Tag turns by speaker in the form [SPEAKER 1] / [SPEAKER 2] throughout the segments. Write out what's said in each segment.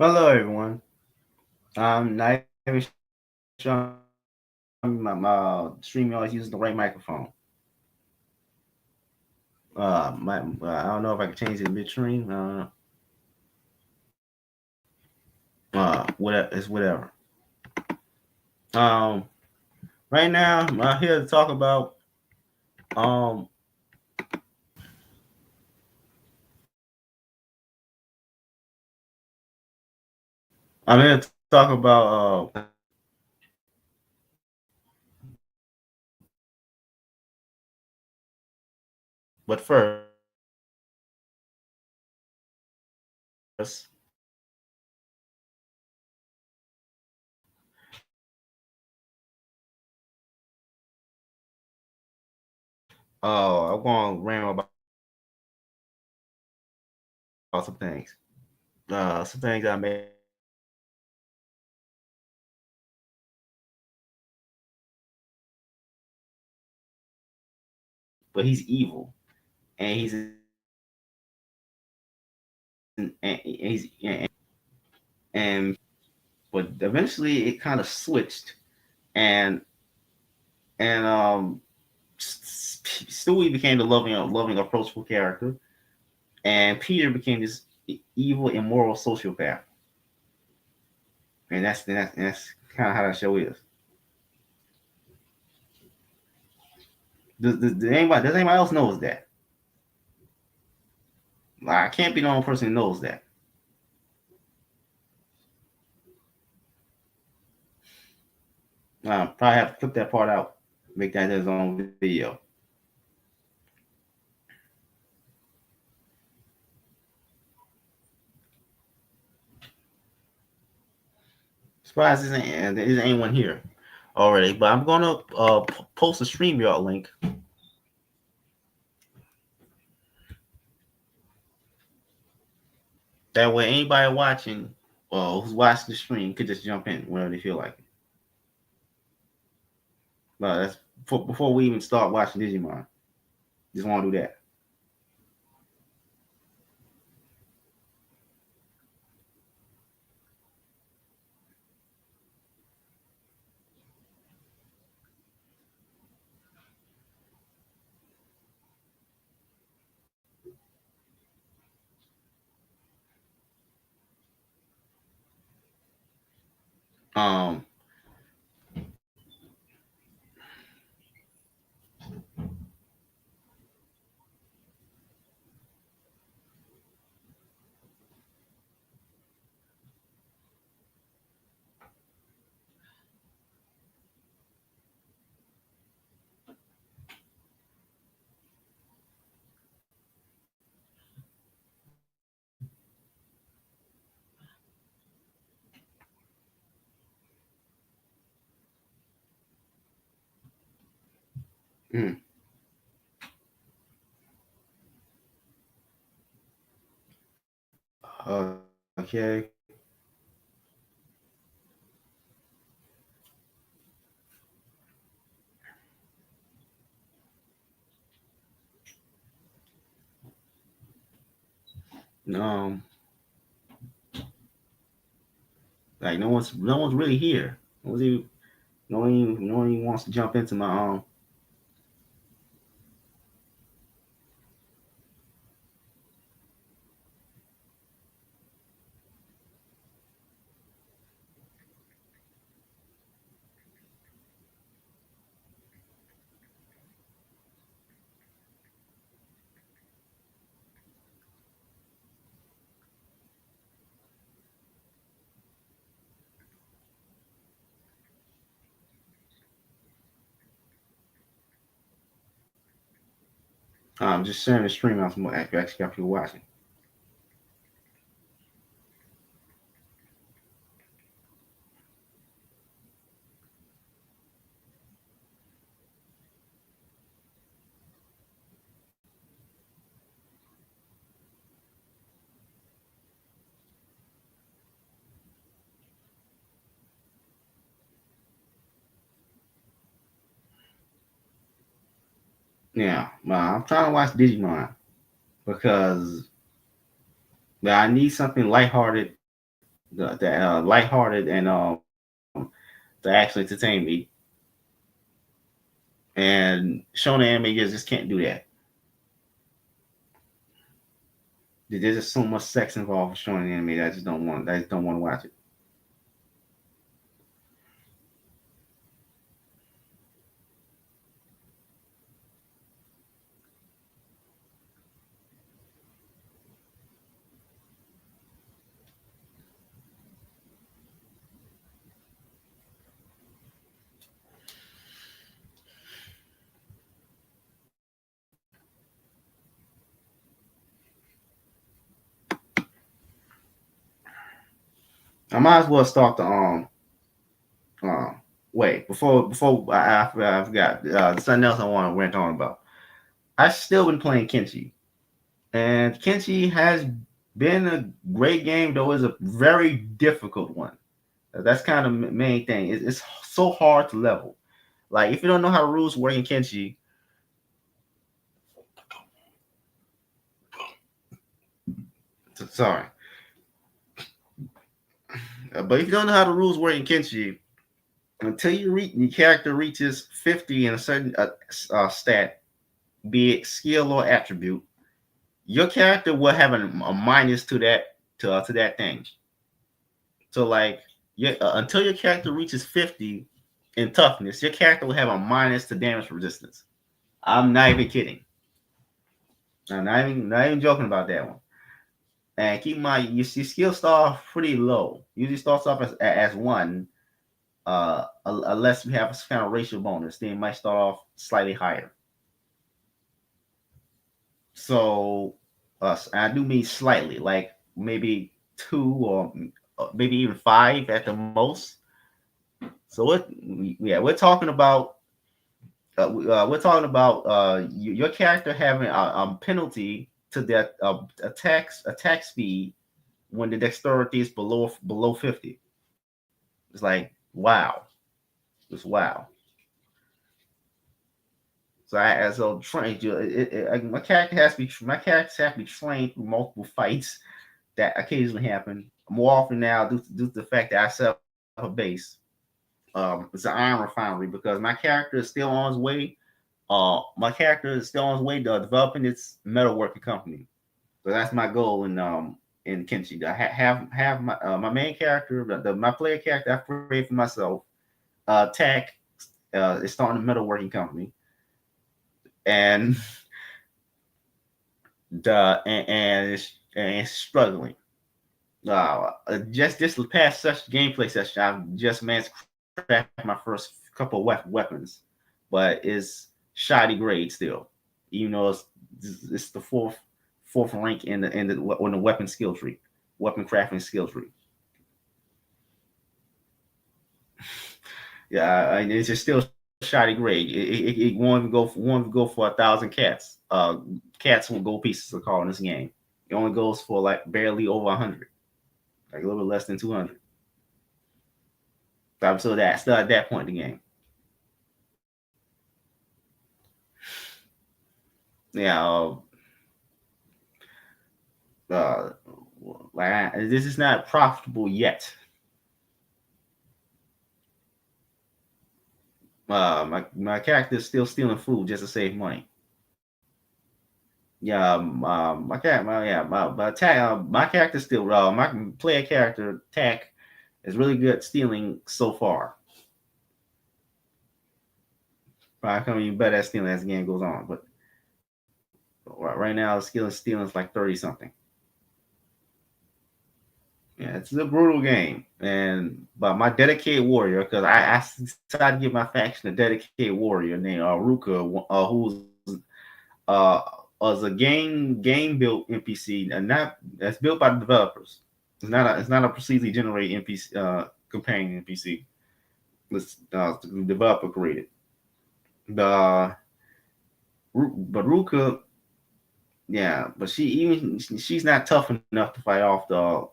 [SPEAKER 1] Hello, everyone. Not even sure my stream always uses the right microphone. I don't know if I can change the midstream. Whatever. It's whatever. Um, right now I'm here to talk about. Um, I'm here to talk about. But first, I'm going to rant about some things. Some things I made. But he's evil, and and but eventually it kind of switched, and and Stewie became the loving, approachable character, and Peter became this evil, immoral sociopath, and that's kind of how that show is. Does anybody else knows that? Like, I can't be the only person who knows that. Probably have to clip that part out, make that his own video. Surprised there isn't anyone here already, but I'm gonna post a StreamYard link. That way, anybody watching, who's watching the stream could just jump in whenever they feel like it. But that's before we even start watching Digimon. Just want to do that. Um, mm, okay. Um, like no one's really here. No one even wants to jump into my just sharing the stream out some more actually got people watching. Yeah, I'm trying to watch Digimon because I need something lighthearted lighthearted and to actually entertain me. And shonen anime just can't do that. There's just so much sex involved with shonen anime that I just don't want. I just don't want to watch it. I might as well start the uh, wait before I forgot something else I want to rant on about. I've still been playing Kenshi, and Kenshi has been a great game, though it's a very difficult one. That's kind of the main thing. It's so hard to level. Like if you don't know how the rules work in Kenshi, sorry, but if you don't know how the rules work in Kenshi, until your character reaches 50 in a certain stat, be it skill or attribute, your character will have a minus to that thing. So like, yeah, until your character reaches 50 in toughness, your character will have a minus to damage resistance. I'm not even kidding. I'm not even joking about that one. And keep in mind, your skill start pretty low. Usually starts off as one, unless we have a kind of racial bonus. Then it might start off slightly higher. So, I do mean slightly, like maybe two or maybe even five at the most. So yeah, we're talking about your character having a penalty to that attack speed when the dexterity is below 50. It's like wow, it's wow. So trained you. My characters have to be trained through multiple fights that occasionally happen. More often now, due to the fact that I set up a base. It's an iron refinery because my character is still on his way. My character is still on his way to developing its metalworking company. So that's my goal in Kenshi. I have my main character, my player character I created for myself. Tech is starting a metalworking company, and and it's struggling. Just this past such gameplay session, I've just managed to craft my first couple of weapons, but it's shoddy grade still. Even though it's the fourth rank in the weapon skill tree, weapon crafting skill tree. Yeah, it's just still shoddy grade. It won't go for 1,000 cats. Cats will go pieces of call in this game. It only goes for like barely over 100, like a little bit less than 200. So that's still at that point in the game. Yeah, uh, this is not profitable yet. My character is still stealing food just to save money. Yeah, my cat, my yeah, my character still my player character Tack is really good at stealing so far. Probably becoming even better at stealing as the game goes on, but right now the skill is stealing is like 30 something. Yeah, it's a brutal game, and but my dedicated warrior, because I decided to give my faction a dedicated warrior named Ruka, who's uh as a game built NPC, and not that's built by the developers. It's not a procedurally generated NPC companion NPC. The developer created. The but Ruka, yeah, but she's not tough enough to fight off the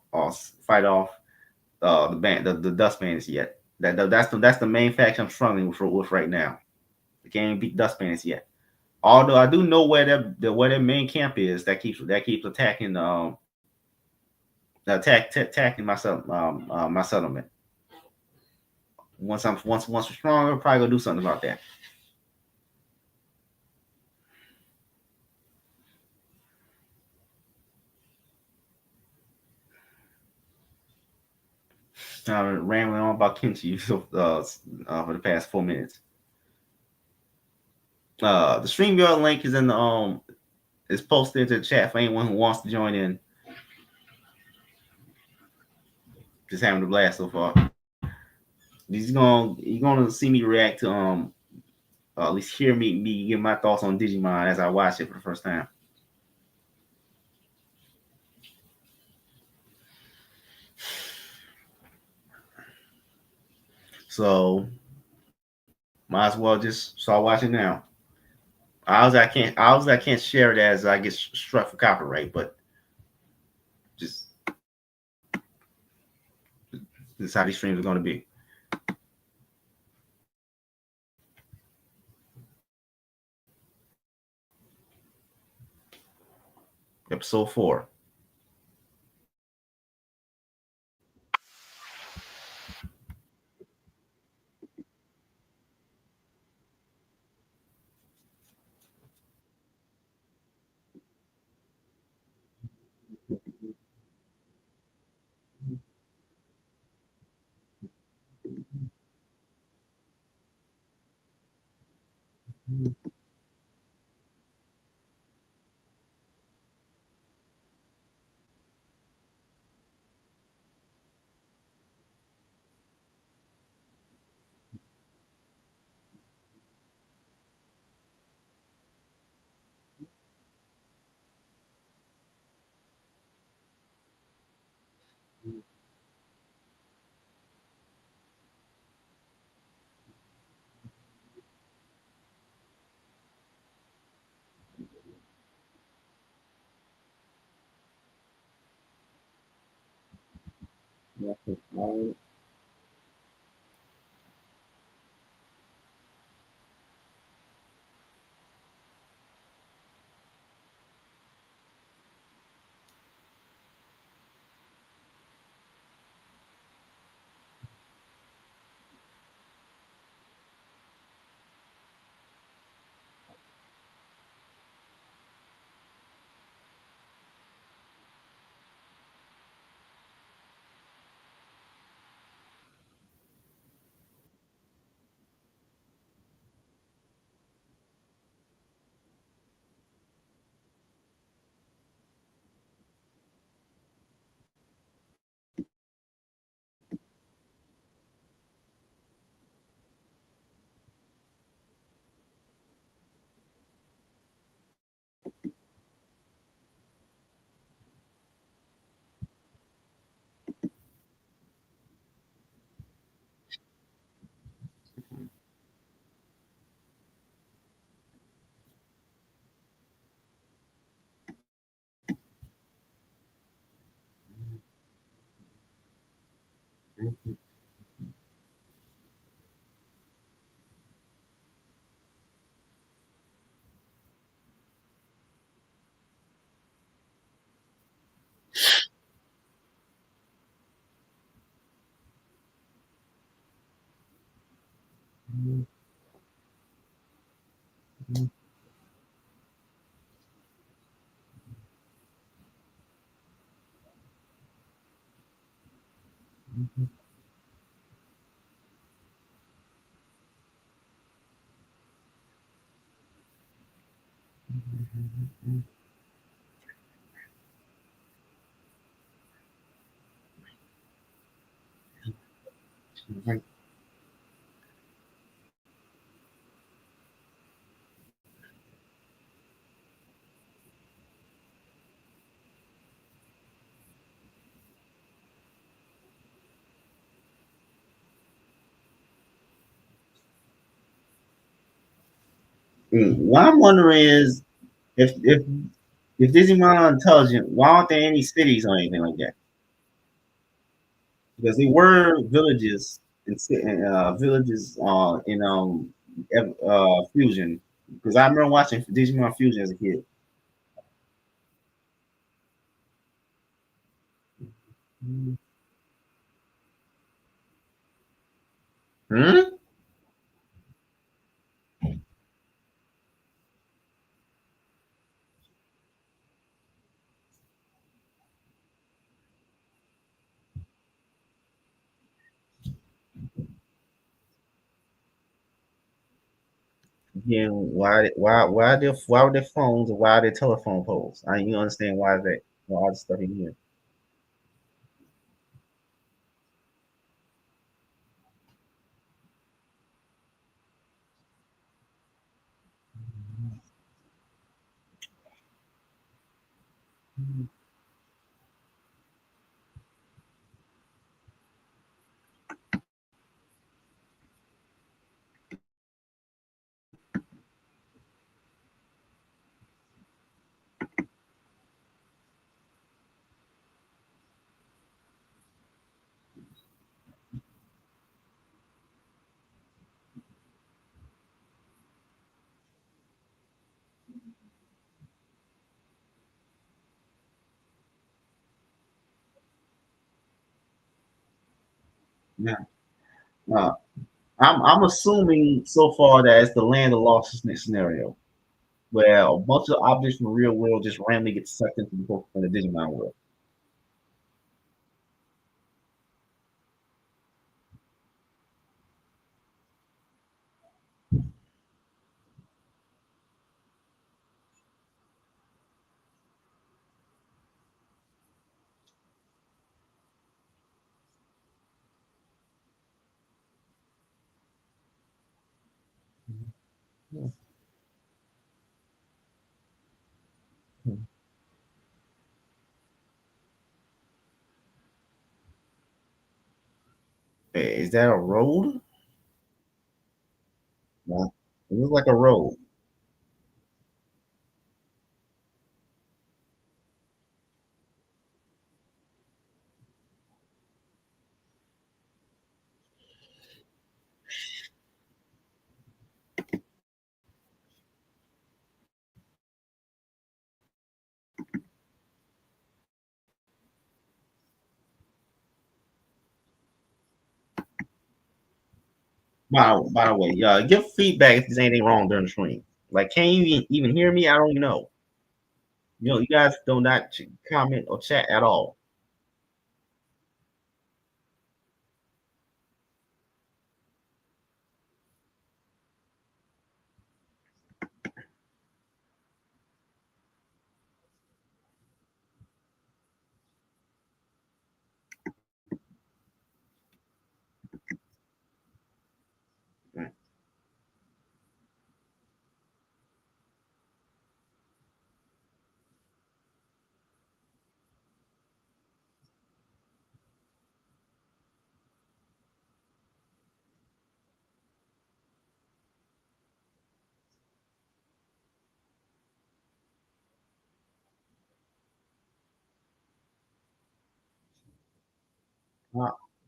[SPEAKER 1] Dust Bandits yet. That's the main faction I'm struggling with right now. They can't beat Dust Bandits yet. Although I do know where their main camp is that keeps attacking attacking my settlement. Once we're stronger, probably gonna do something about that. Rambling on about Kenshi for the past 4 minutes. The StreamYard link is in the is posted into the chat for anyone who wants to join in. Just having a blast so far. You're gonna see me react to at least hear me give my thoughts on Digimon as I watch it for the first time. So might as well just start watching now. I can't share it as I get struck for copyright, but just this is how these streams are going to be. Episode 4. What I'm wondering is if Digimon intelligent, why aren't there any cities or anything like that? Because they were villages villages in Fusion. Because I remember watching Digimon Fusion as a kid. Hmm? Again, why are their phones and why are their telephone poles? I you understand why is that all the stuff in here. Yeah. Uh, I'm assuming so far that it's the land of lost scenario where a bunch of objects from the real world just randomly get sucked into the Digimon world. Is that a road? No. It looks like a road. By the way, give feedback if there's anything wrong during the stream. Like, can you even hear me? I don't even know. You guys do not comment or chat at all.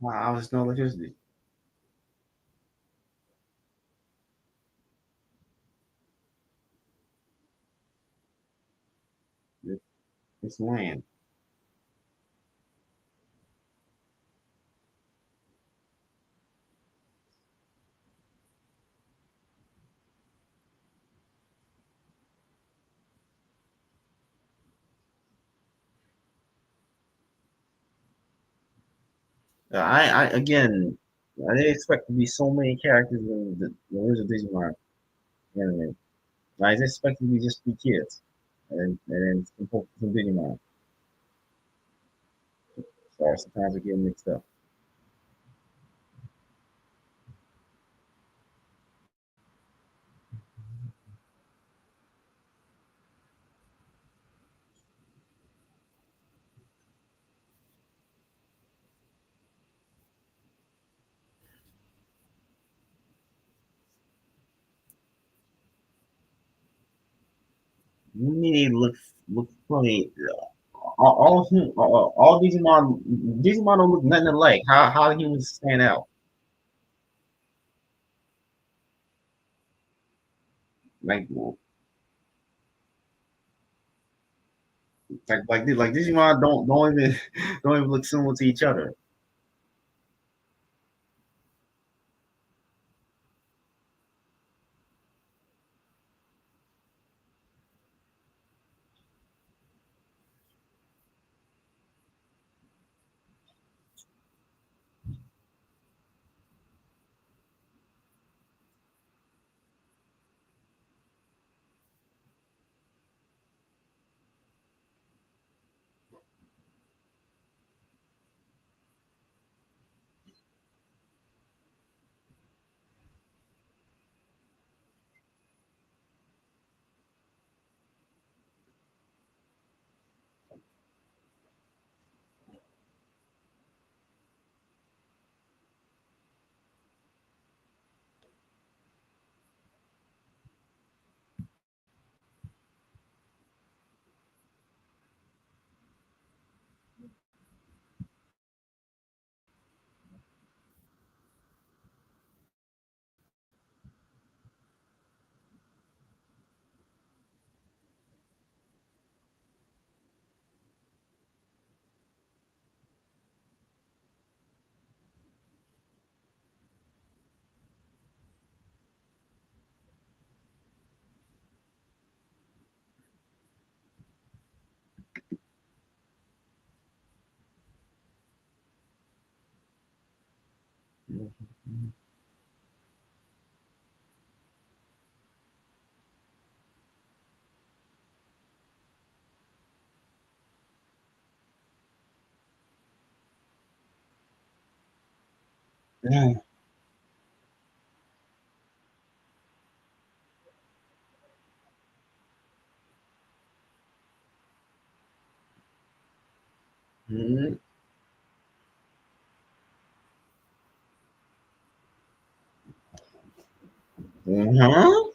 [SPEAKER 1] I was no electricity. It's land. I again, I didn't expect to be so many characters in the original Digimon anime. I just expected to be just be kids, and some Digimon. So sometimes I get mixed up. You mean they look funny? All Digimon don't look nothing alike. How do humans stand out? Like Like Digimon don't even don't even look similar to each other. Mm-hmm. Uh-huh.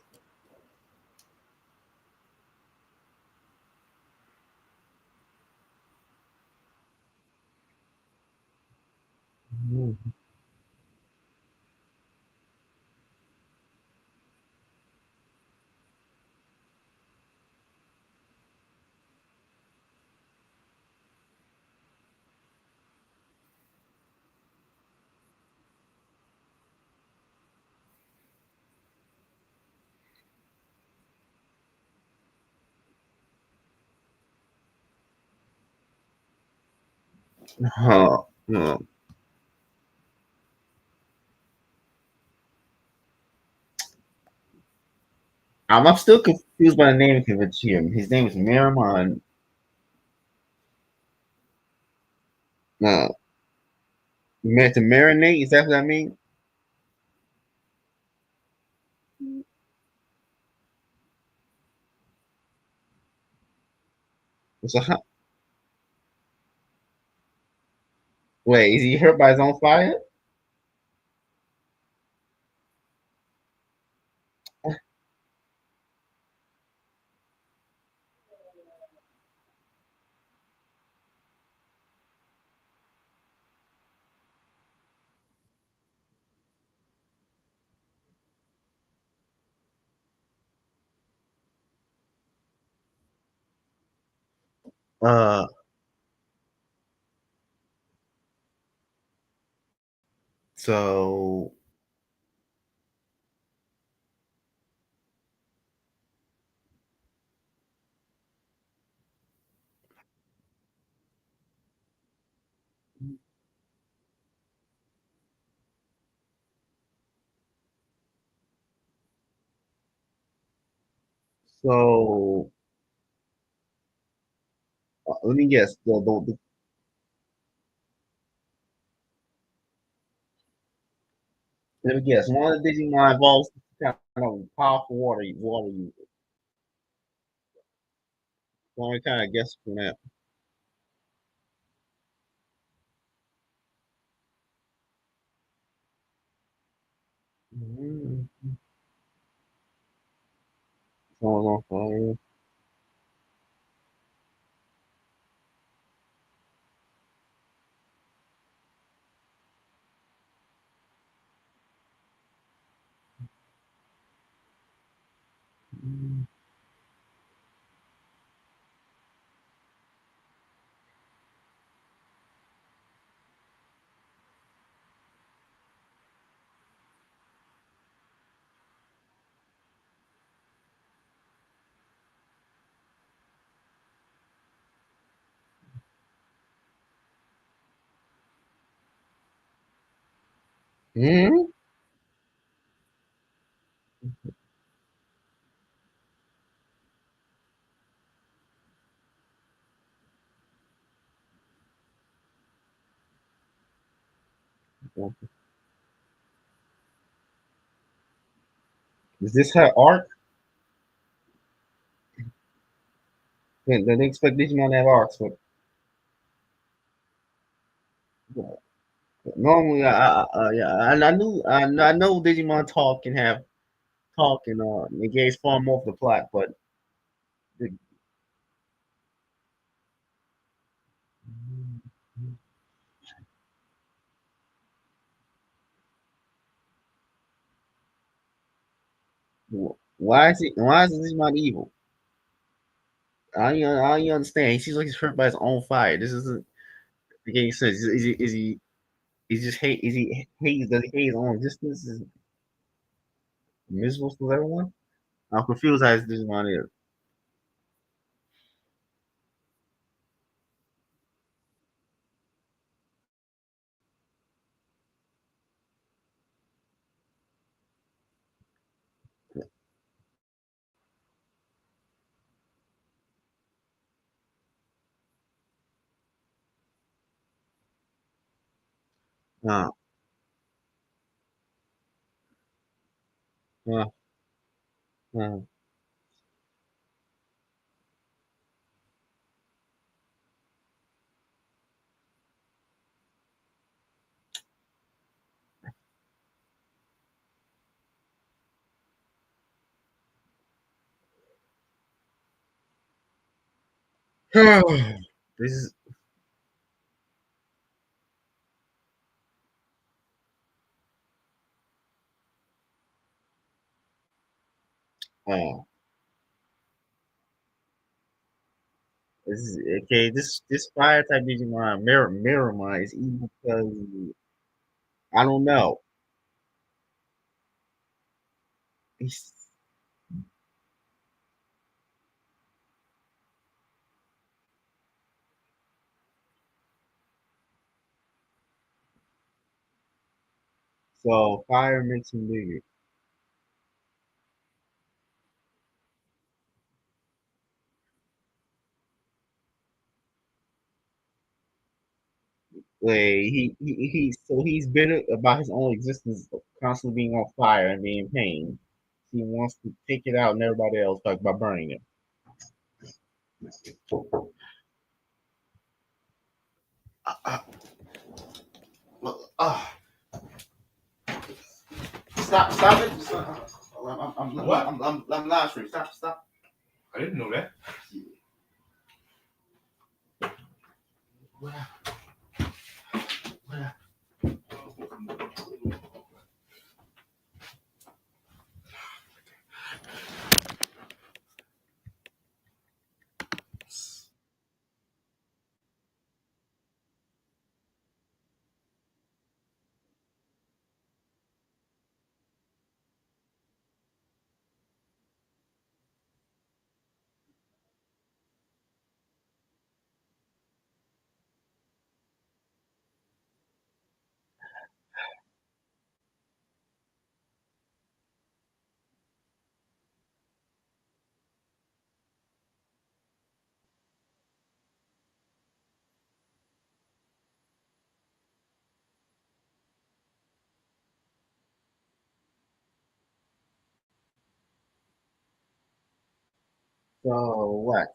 [SPEAKER 1] Huh. Huh. I'm still confused by the name of him. His name is Miramon. Uh, meant to marinate. Is that what that means? So, wait, is he hurt by his own fire? Uh, so so let me guess. Let me guess. One of the Digimon involves kind of powerful water user. So I kind of guess from that. Mm, someone's on fire. Mm, Hmm. Is this her arc? They expect Digimon to have arcs, but normally, I know Digimon talk and have talk and engage far more of the plot, but the, why is Digimon evil? I don't understand. He seems like he's hurt by his own fire. This isn't making sense. Is he just hate? Is he hate? Does he hate his own existence? Is miserable to everyone? I'm confused how this Digimon is. Uh, uh, uh. This is uh, this is okay. This fire type Digimon, Miramon, is evil because I don't know. He's, so fire makes him bigger. Like so he's bitter about his own existence, constantly being on fire and being in pain. He wants to take it out on everybody else by burning it. Uh, uh, uh, stop it!
[SPEAKER 2] What?
[SPEAKER 1] I'm live stream. Stop.
[SPEAKER 2] I didn't know that.
[SPEAKER 1] What happened? What happened? So what?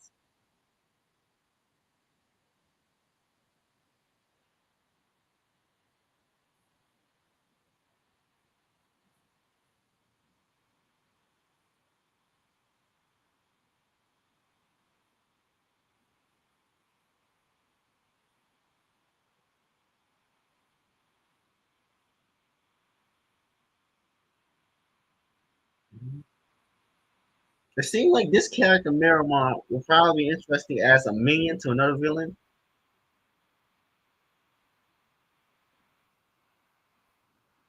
[SPEAKER 1] It seems like this character Miramon will probably be interesting as a minion to another villain.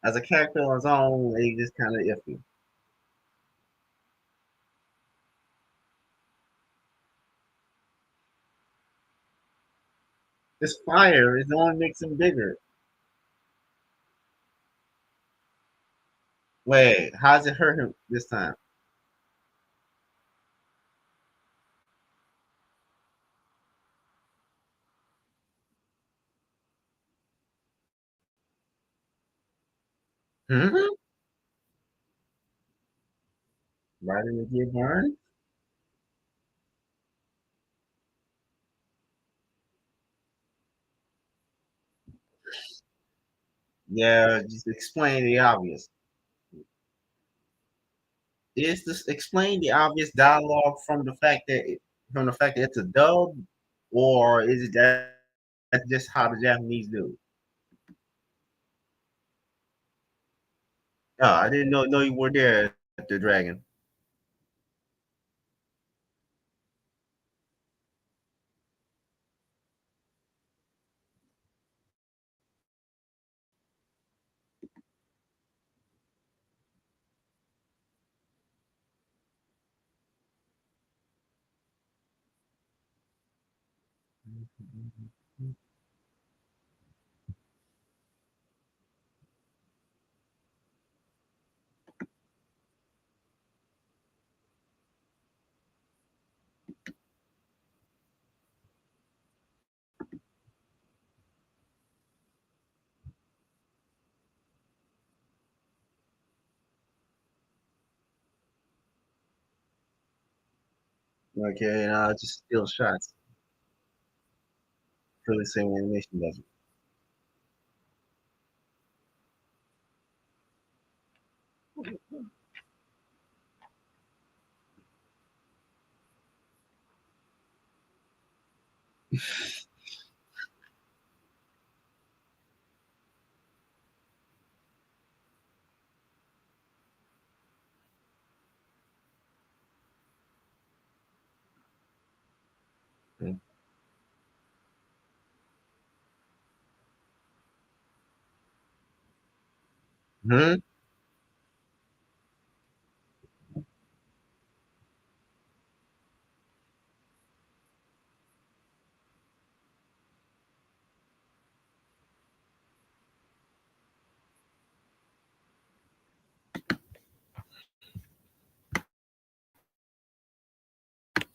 [SPEAKER 1] As a character on his own, they just kind of iffy. This fire is only makes him bigger. Wait, how's it hurt him this time? Hmm? Why did it get burned? Yeah, just explain the obvious. Is this explain the obvious dialogue from the fact that it's a dub, or is it that that's just how the Japanese do? Oh, I didn't know you were there at the dragon. Okay, and just still shots. Really same animation does it. Hmm?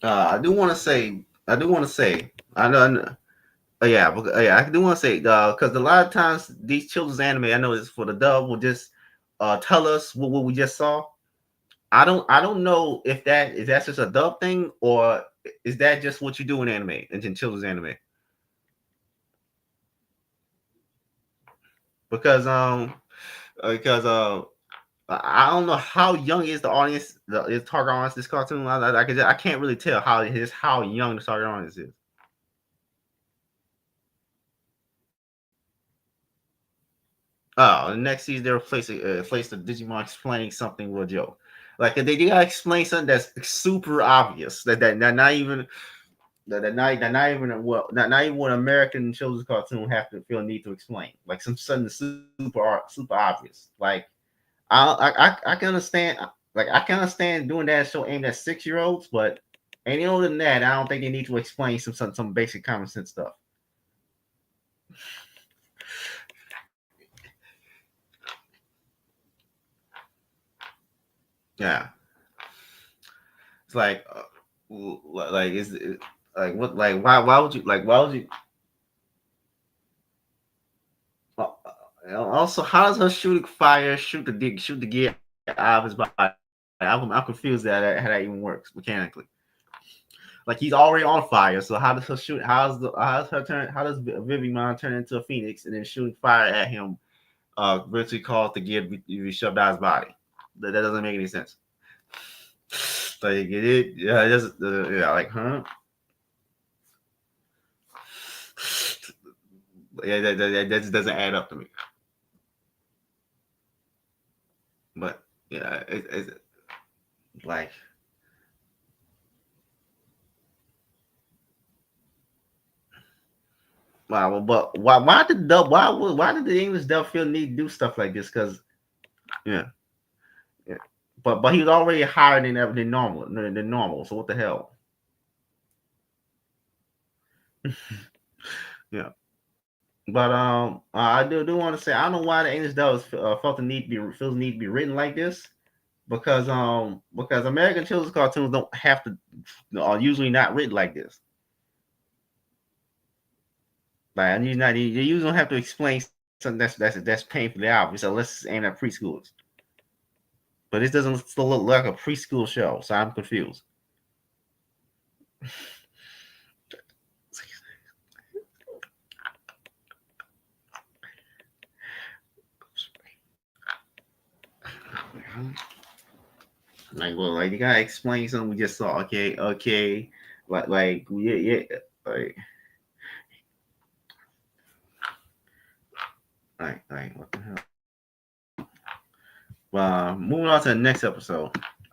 [SPEAKER 1] I do want to say, I know, yeah, yeah, I do want to say, because a lot of times these children's anime, I know it's for the dub, will just tell us what we just saw. I don't know if that's just a dub thing or is that just what you do in anime in children's anime? Because because I don't know how young is the audience, is target audience this cartoon. I can't really tell how young the target audience is. Oh, the next season they'll place the Digimon explaining something with Joe. Like they gotta explain something that's super obvious that not even that not even not even what American children's cartoon have to feel need to explain. Like something super obvious. Like I can understand I can understand doing that show aimed at 6 year olds, but any older than that, I don't think they need to explain some basic common sense stuff. Yeah, it's like like what like why would you why would you also how does her shooting fire shoot the gear out of his body? I'm confused that how that even works mechanically. Like he's already on fire, so how does her shoot? How's her turn? How does Vivimon turn into a phoenix and then shooting fire at him? Virtually cause the gear to be shoved out of his body. That doesn't make any sense. Like it, yeah, it doesn't. Yeah, like huh? Yeah, that just doesn't add up to me. But yeah, it's like wow. But why did the English dub feel need to do stuff like this? Because yeah, yeah. But he was already higher than normal. So what the hell? Yeah. But I do want to say I don't know why the English dub felt the need to be feels the need to be written like this because American children's cartoons don't have to are usually not written like this. Like you usually don't have to explain something that's painfully obvious unless it's aimed at preschoolers. But this doesn't still look like a preschool show, so I'm confused. Like you gotta explain something we just saw. Okay, yeah, like what the hell? Moving on to the next episode.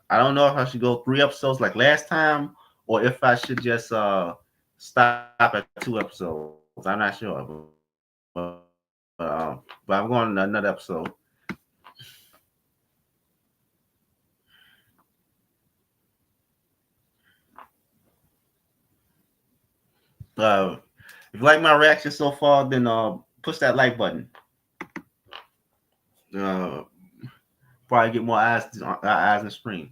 [SPEAKER 1] I don't know if I should go 3 episodes like last time, or if I should just stop at 2 episodes. I'm not sure, but I'm going to another episode. If you like my reaction so far, then push that like button. Uh, Probably get more eyes on the screen.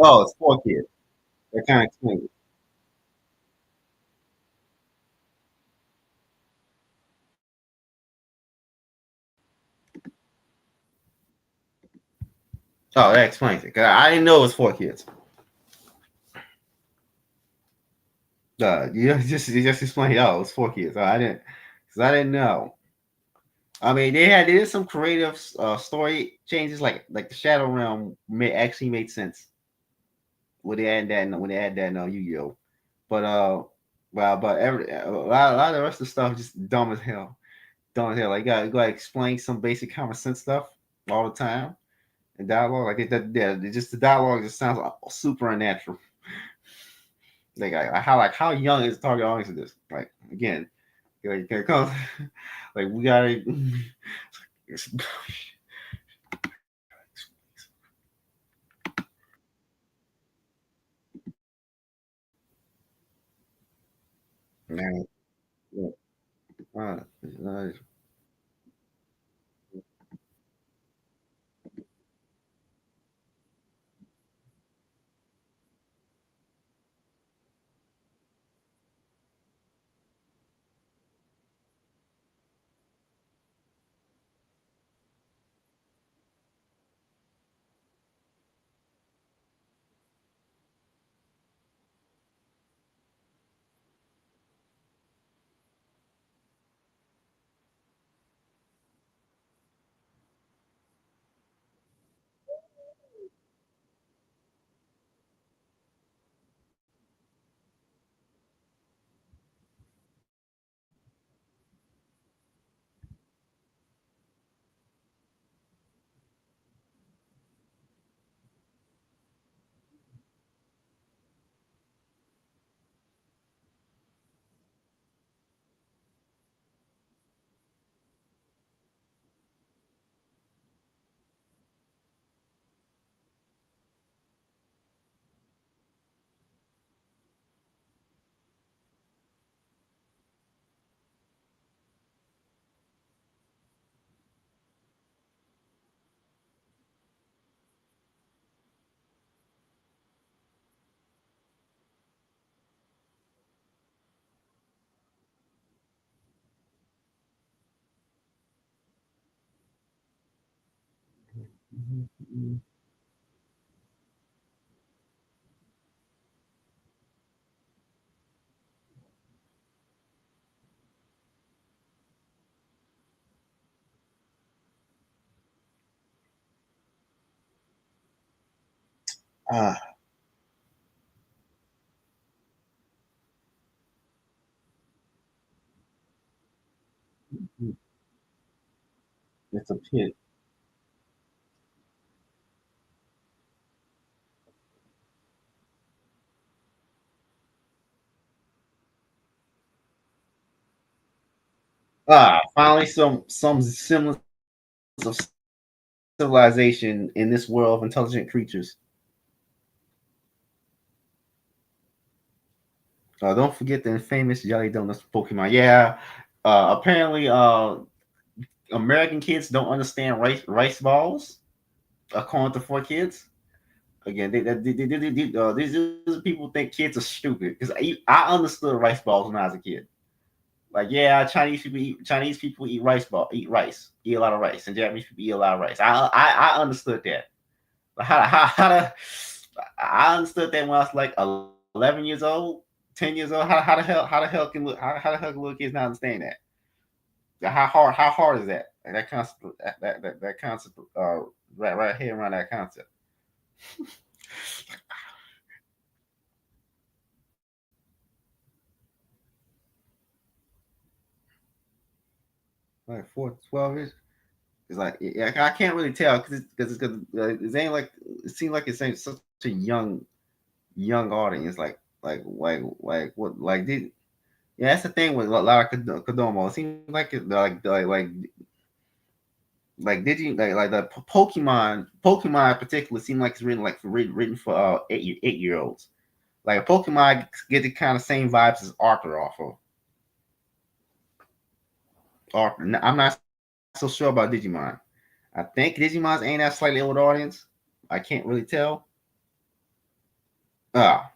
[SPEAKER 1] Oh, it's 4 kids. That kind of explains it. Oh, that explains it. 'Cause I didn't know it was 4 kids. You just explained. Oh, it's 4 kids. Oh, I didn't, because I didn't know. I mean, they did some creative story changes, like the Shadow Realm actually made sense when they add that no Yu-Gi-Oh. But a lot of the rest of the stuff is just dumb as hell. Dumb as hell. Like you gotta explain some basic common sense stuff all the time and dialogue. Just the dialogue just sounds super unnatural. How young is the target audience of this? Like again, like come like we gotta. Man, yeah, uh, Mhm. Ah, it's a pit. Finally, some semblance of civilization in this world of intelligent creatures. Don't forget the infamous Jelly Donuts Pokemon. Yeah, apparently, American kids don't understand rice balls. According to 4 kids, again, these people think kids are stupid because I understood rice balls when I was a kid. Like, yeah, Chinese people eat eat rice, eat a lot of rice, and Japanese people eat a lot of rice. I understood that. Like, how to, I understood that when I was like 11 years old, 10 years old. How the hell can how the hell can little kids not understand that? How hard is that? Like, that concept that concept right here around that concept. Like 4 12 years. It's like, yeah, I can't really tell because it ain't like, it seems like it's ain't such a young audience. Like what, like did, yeah, that's the thing with a lot of Kodomo. It seems like it like did you like the Pokemon in particular seem like it's written for 8 year olds. Like a Pokemon get the kind of same vibes as Arthur off of Arthur. I'm not so sure about Digimon. I think Digimon's aimed at a slightly older audience. I can't really tell. Simon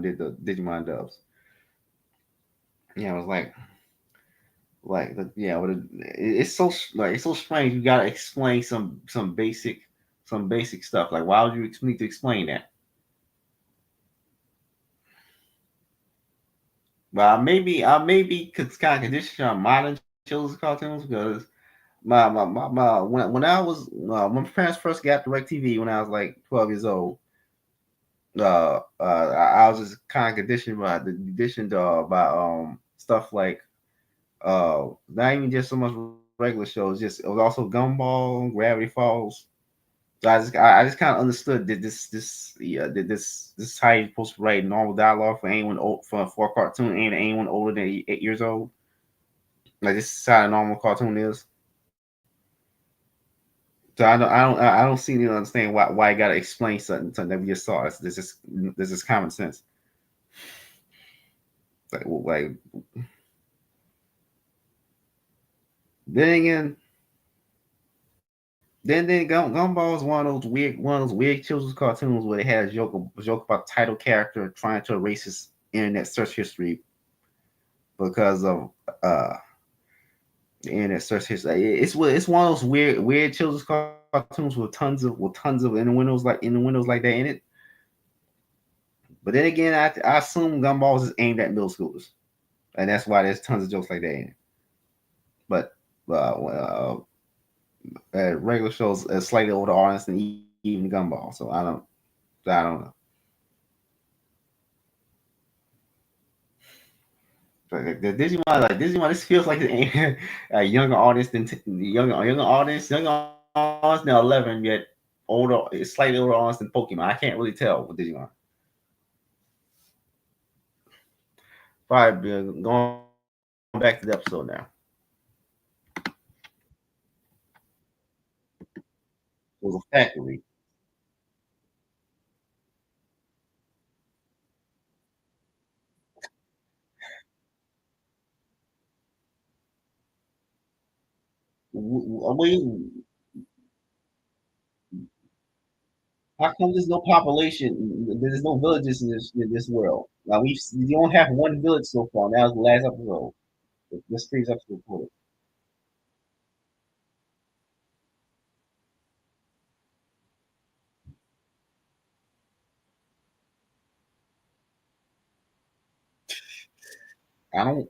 [SPEAKER 1] did the Digimon dubs. Yeah, it was yeah, but it's so it's so strange. You gotta explain some basic stuff. Like, why would you need to explain that? But I maybe could kind of condition on modern children's cartoons because when I was when my parents first got DirecTV when I was like 12 years old, I was just kind of conditioned by stuff like not even just so much regular shows, just it was also Gumball, Gravity Falls. So I just kind of understood that this is how you're supposed to write normal dialogue for anyone for a cartoon aimed at anyone older than 8 years old. Like, this is how a normal cartoon is. So I don't see you understand why you gotta explain something that we just saw. This is common sense. Like then again, then Gumball is one of those weird children's cartoons where they had a joke about title character trying to erase his internet search history because of uh the internet search history. It's one of those weird children's cartoons with tons of innuendos like that in it. But then again, I assume Gumball is aimed at middle schoolers, and that's why there's tons of jokes like that in it. But regular shows a slightly older audience than even Gumball, so I don't know. The Digimon, this feels like a younger audience younger audience now 11 yet older, slightly older audience than Pokemon. I can't really tell with Digimon. Probably going back to the episode now. It was a factory. We How come there's no population? There's no villages in this world. Now we don't have one village so far. That was the last episode. This previous episode. I don't.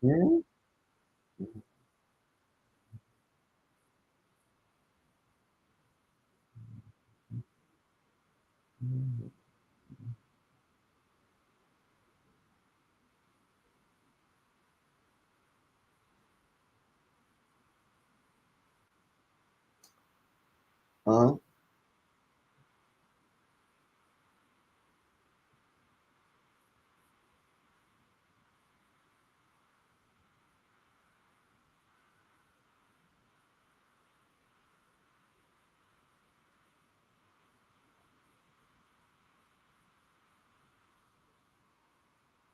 [SPEAKER 1] Hmm? Uh,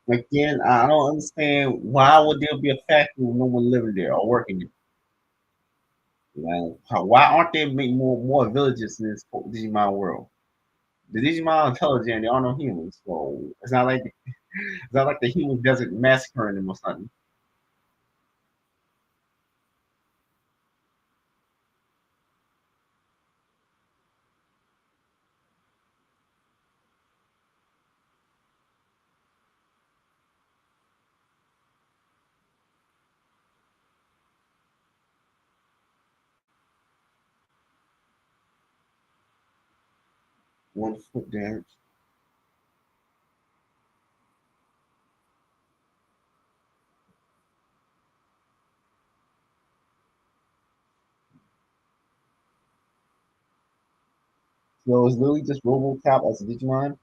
[SPEAKER 1] Again, I don't understand why would there be a factory with no one living there or working there. Like, why aren't there more villages in this Digimon world? The Digimon are intelligent. They are no humans, so it's not like the humans doesn't massacring them or something. One foot damage. So it's literally just RoboCop as a Digimon.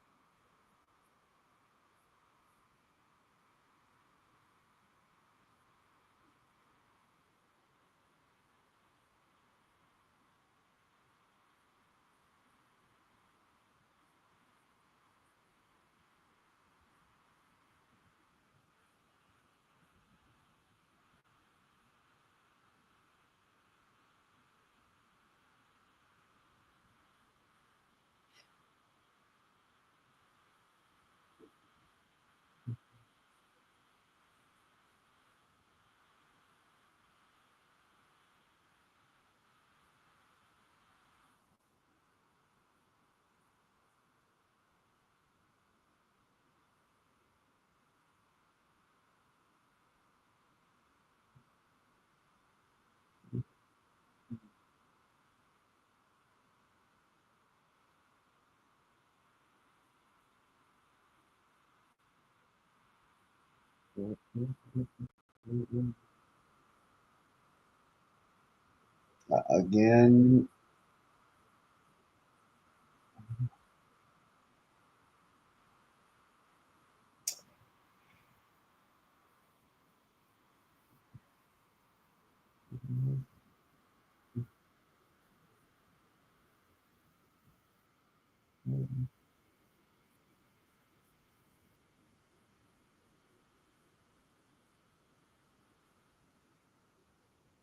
[SPEAKER 1] Again,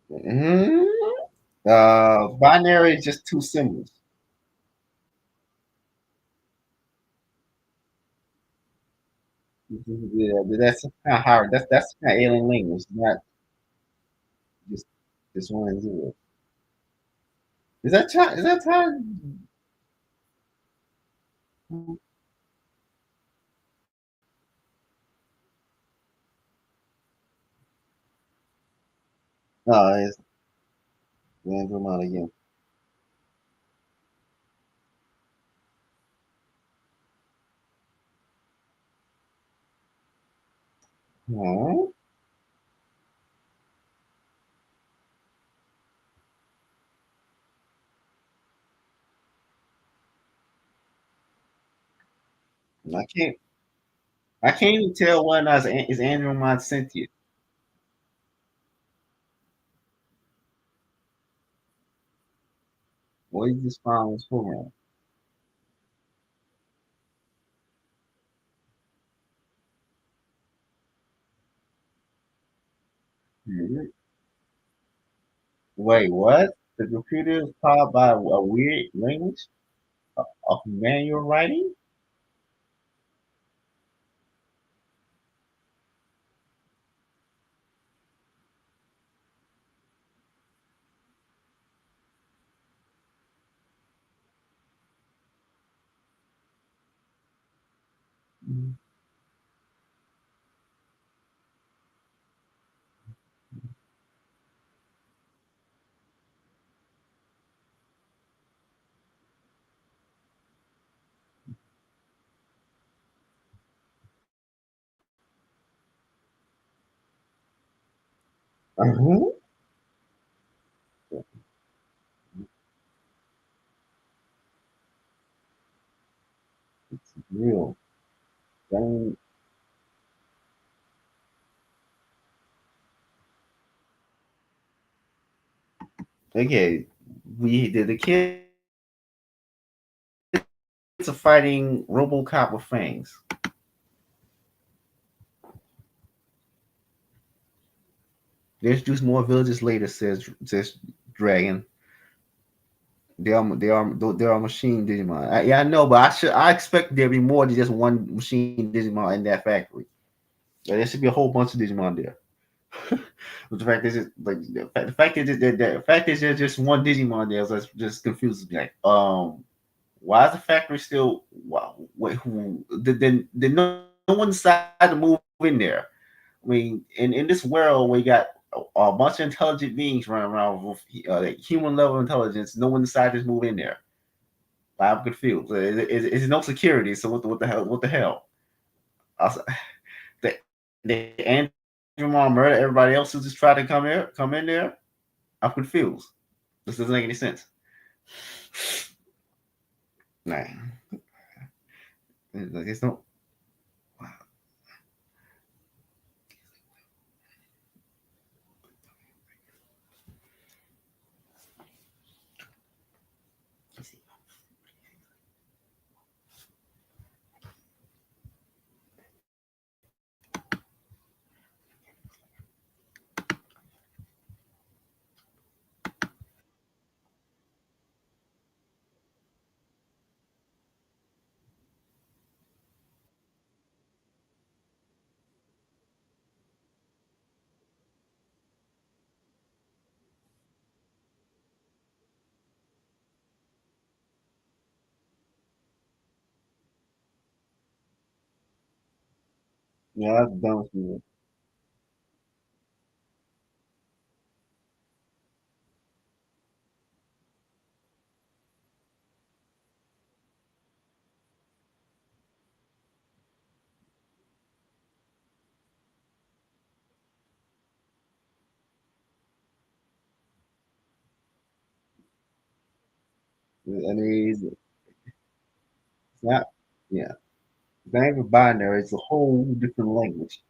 [SPEAKER 1] mhm. Binary is just two symbols. Yeah, that's kind of hard. That's kind of alien language, not just one and zero. Is that China? Is that China? No, it's Andromeda again. Huh? I can't. I can't even tell whether or not is Andromeda sentient. Or he just found his program. Mhm. Wait, what? The computer is powered by a weird language of manual writing? Uh-huh. It's real. Dang. Okay, the kids are fighting RoboCop with fangs. They introduce more villages later, says Dragon. They are machine Digimon. Yeah, I know, but I expect there to be more than just one machine Digimon in that factory. There should be a whole bunch of Digimon there. But the fact is, like the fact is there's just one Digimon there, so it just confuses me. Like, why is the factory still? Wow, wait, who? Did no one decide to move in there? I mean, in this world where you got a bunch of intelligent beings running around with like human level intelligence, no one decided to move in there. I'm confused. Is no security? So what the hell? What the hell? Also, the Andrew murder everybody else who just tried to come in there. I'm confused. This doesn't make any sense. Nah, there's no. Yeah, that's dumb. I mean, it's not. Yeah, it's not even binary. It's a whole different language.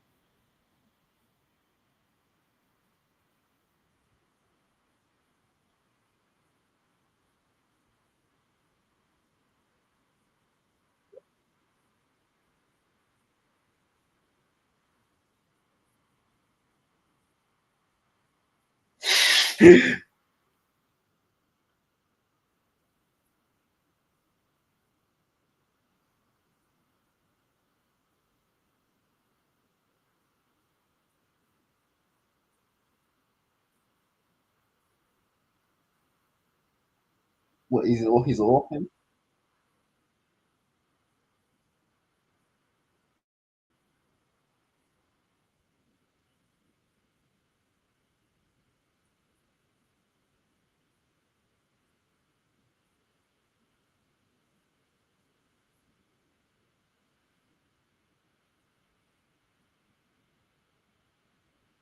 [SPEAKER 1] What he's an orphan?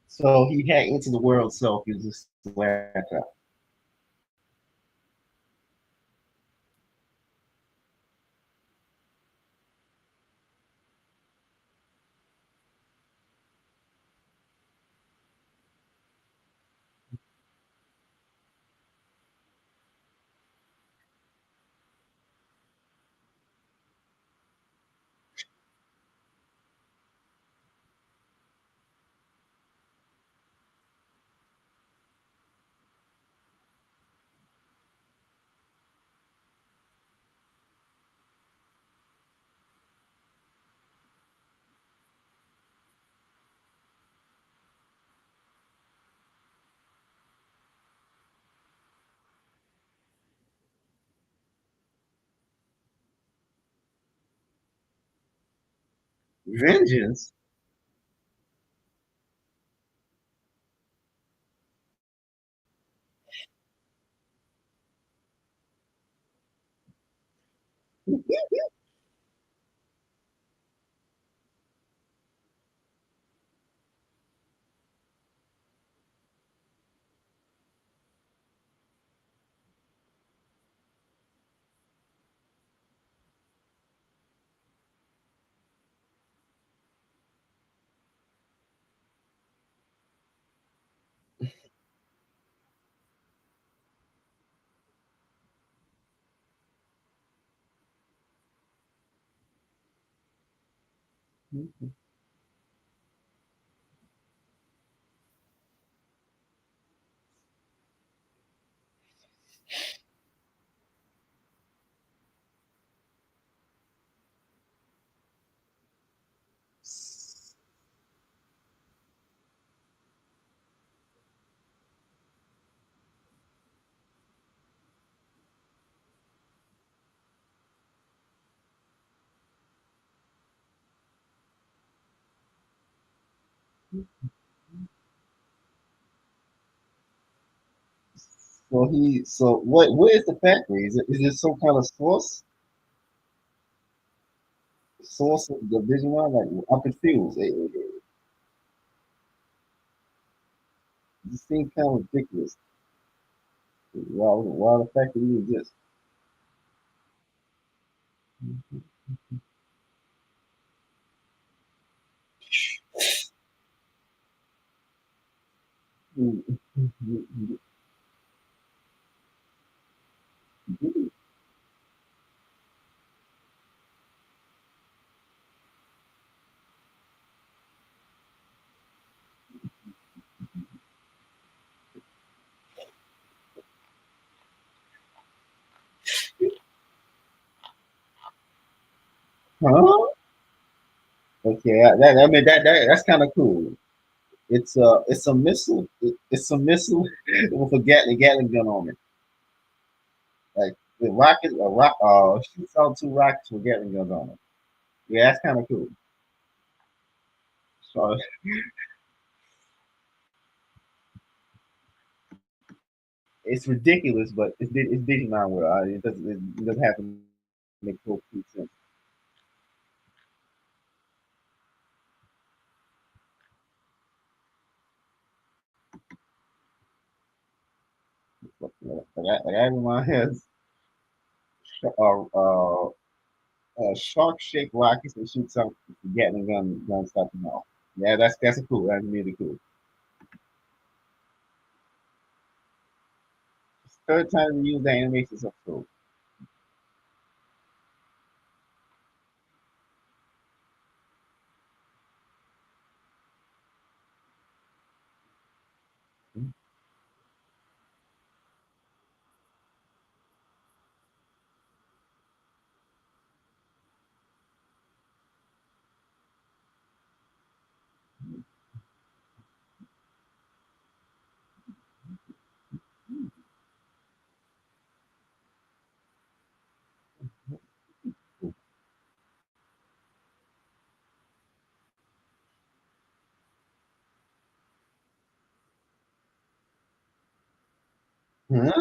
[SPEAKER 1] So he hacked into the world self. He was just laptop. Vengeance. So what is the factory? Is it some kind of source of the Digimon? Like I'm confused. It seems kind of ridiculous. Why the factory exists? Huh? Okay, I mean that's kind of cool. It's a missile. It's a missile with a Gatling gun on it. Like the rocket, a rock. Shoots out two rockets with Gatling guns on it. Yeah, that's kind of cool. So it's ridiculous, but it's Digimon world. It doesn't have to make full sense. Like everyone has uh, uh, shark-shaped rockets that shoots out the Gatling gun stuff. No, yeah, that's cool. That's really cool. Third time we use the animation stuff, so huh?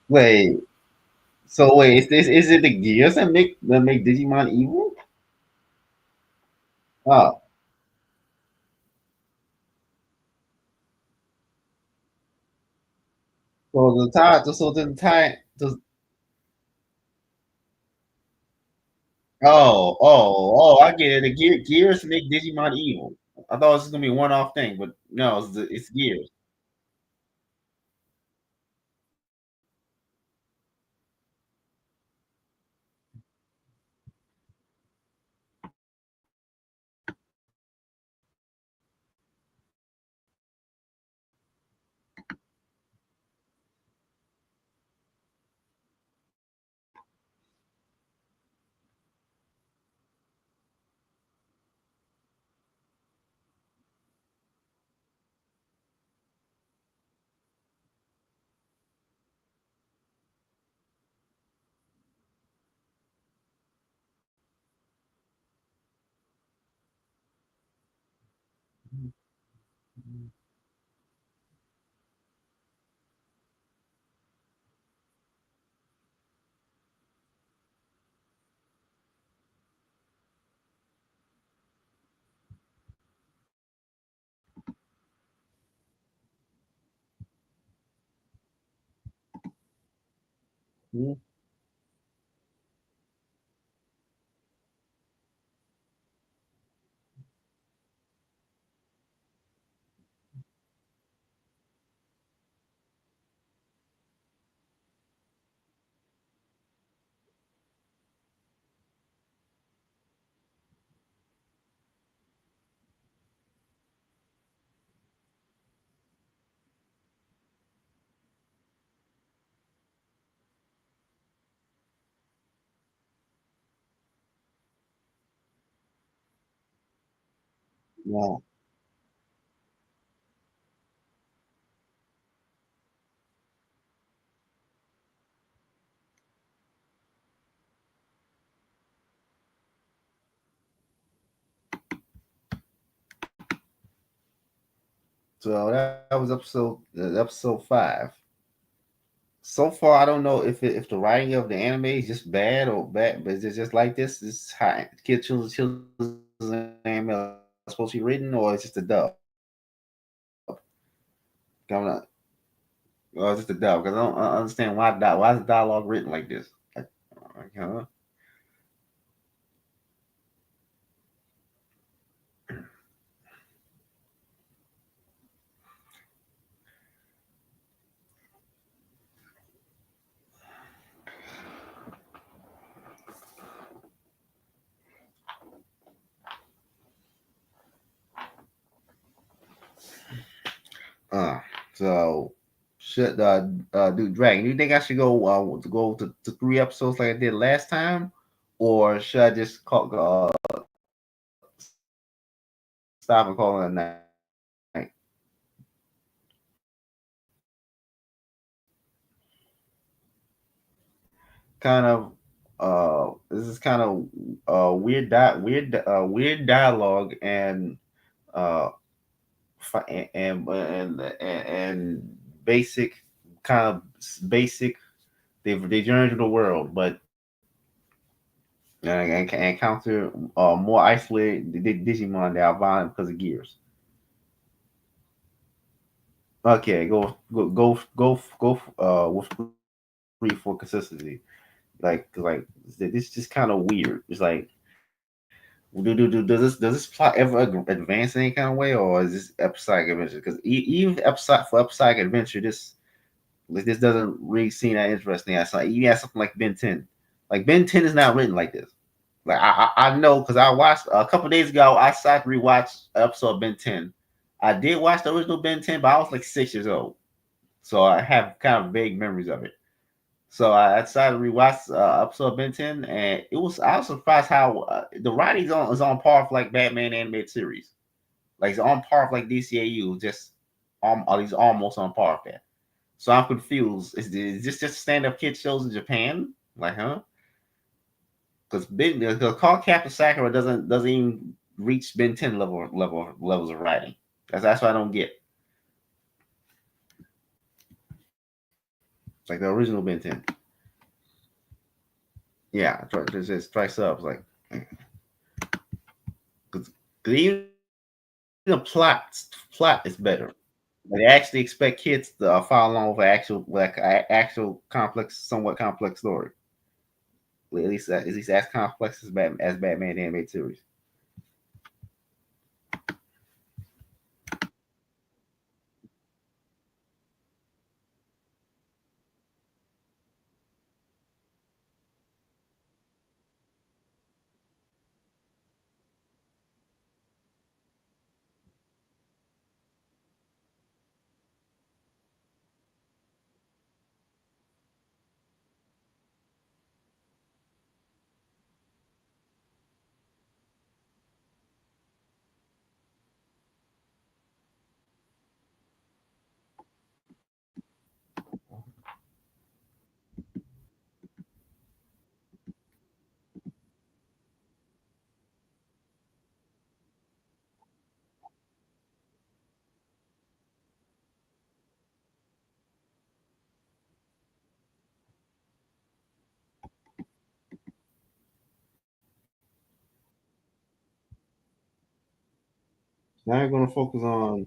[SPEAKER 1] Wait, so wait, is it the gears that make Digimon evil? Oh, So the tie. Oh, I get it. The gears make Digimon evil. I thought it was gonna be a one-off thing, but no, it's gears. Mhm. Yeah. So that was episode 5. So far, I don't know if the writing of the anime is just bad or bad, but is it just like this? This is how children's anime are supposed to be written, or it's just a dub? Coming up, or it's just a dub? Because I don't understand why is the dialogue written like this? Huh? Uh, so should do Dragon? Do you think I should go to 3 episodes like I did last time, or should I just stop and call it a night? Kind of this is kind of weird dialogue and uh and basic kind of basic. They journey to the world, but and encounter more isolated Digimon that are violent because of gears. Okay, go with 3 for consistency. Like this is just kind of weird. It's like does this plot ever advance in any kind of way, or is this episodic adventure? Because even episodic adventure, this doesn't really seem that interesting. I saw even have something like Ben 10. Like Ben 10 is not written like this. Like I know because I watched a couple days ago. I decided to rewatch an episode of Ben 10. I did watch the original Ben 10, but I was like 6 years old, so I have kind of vague memories of it. So I decided to rewatch episode of Ben 10, and I was surprised how the writing is on par with like Batman animated series. Like it's on par with like DCAU, just at least almost on par with that. So I'm confused. Is this just stand up kid shows in Japan? Like, huh? Because Call Captain Sakura doesn't even reach Ben 10 levels of writing. That's what I don't get. Like the original Ben 10. Yeah, just try subs like because even the plot is better. They actually expect kids to follow along with actual complex, somewhat complex story. At least as complex as Batman the animated series. Now you're going to focus on.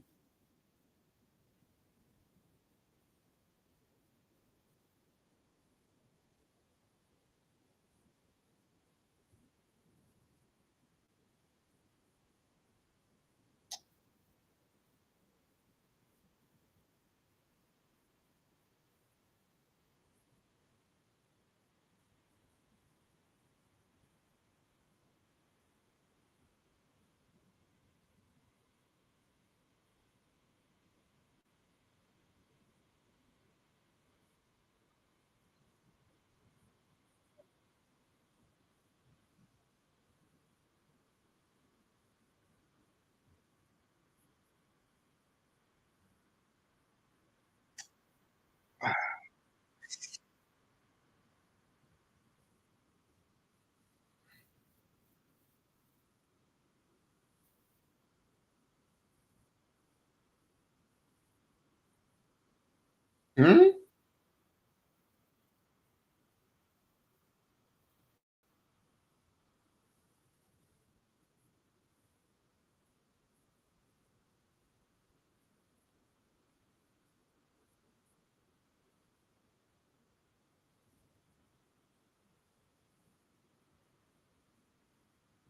[SPEAKER 1] Hmm?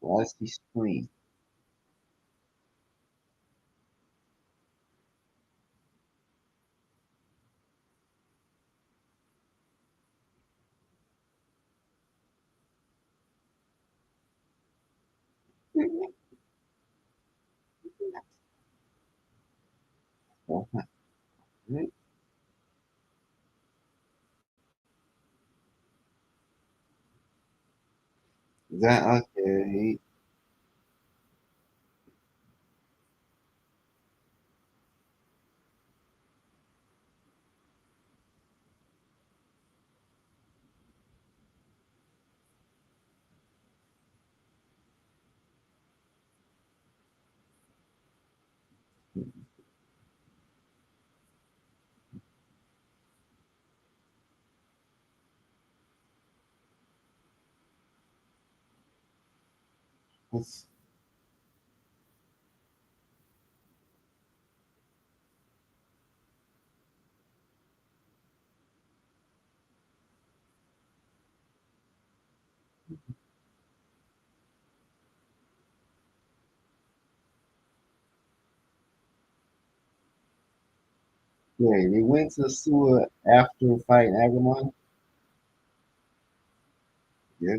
[SPEAKER 1] What's the screen? That okay? Let's, yeah, they went to the sewer after fighting Agumon. Yeah.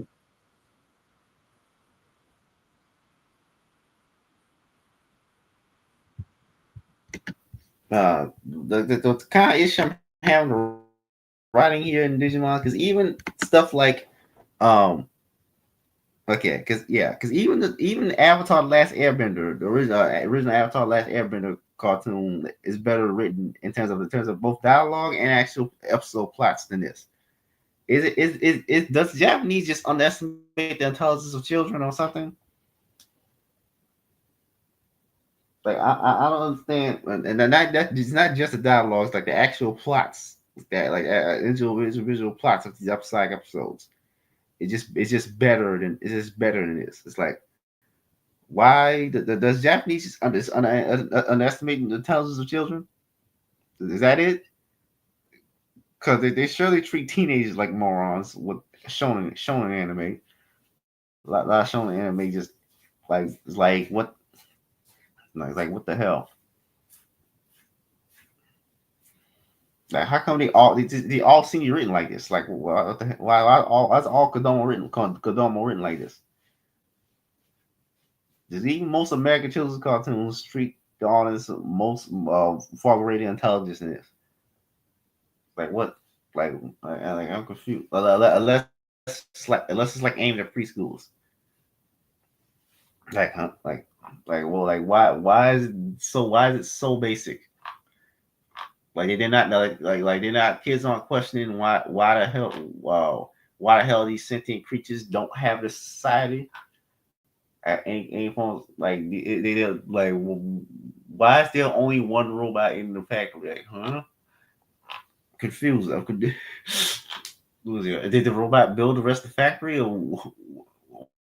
[SPEAKER 1] The kind of issue I'm having writing here in Digimon, because even stuff like um okay, because even Avatar: The Last Airbender, the original Avatar: The Last Airbender cartoon is better written in terms of both dialogue and actual episode plots than this. Does Japanese just underestimate the intelligence of children or something? Like I don't understand, and that it's not just the dialogues, like the actual plots, that like visual plots of these episodes. It's just better than this. It's like, why does Japanese just underestimating the intelligence of children? Is that it? Because they surely treat teenagers like morons with shonen anime. A lot of shonen anime just like it's like what like what the hell? Like how come they all seem to be written like this? Like what the, why all that's all Kodomo written like this? Does even most American children's cartoons treat the audience most far greater intelligence than this? Like what? Like like I'm confused. Unless it's like aimed at preschools. Like huh? Like well like why is it so basic? Like they did not like they're not kids aren't questioning why the hell why the hell these sentient creatures don't have the society at any point like they like well, why is there only one robot in the factory? Like, huh? Confused. I'm confused. Did the robot build the rest of the factory, or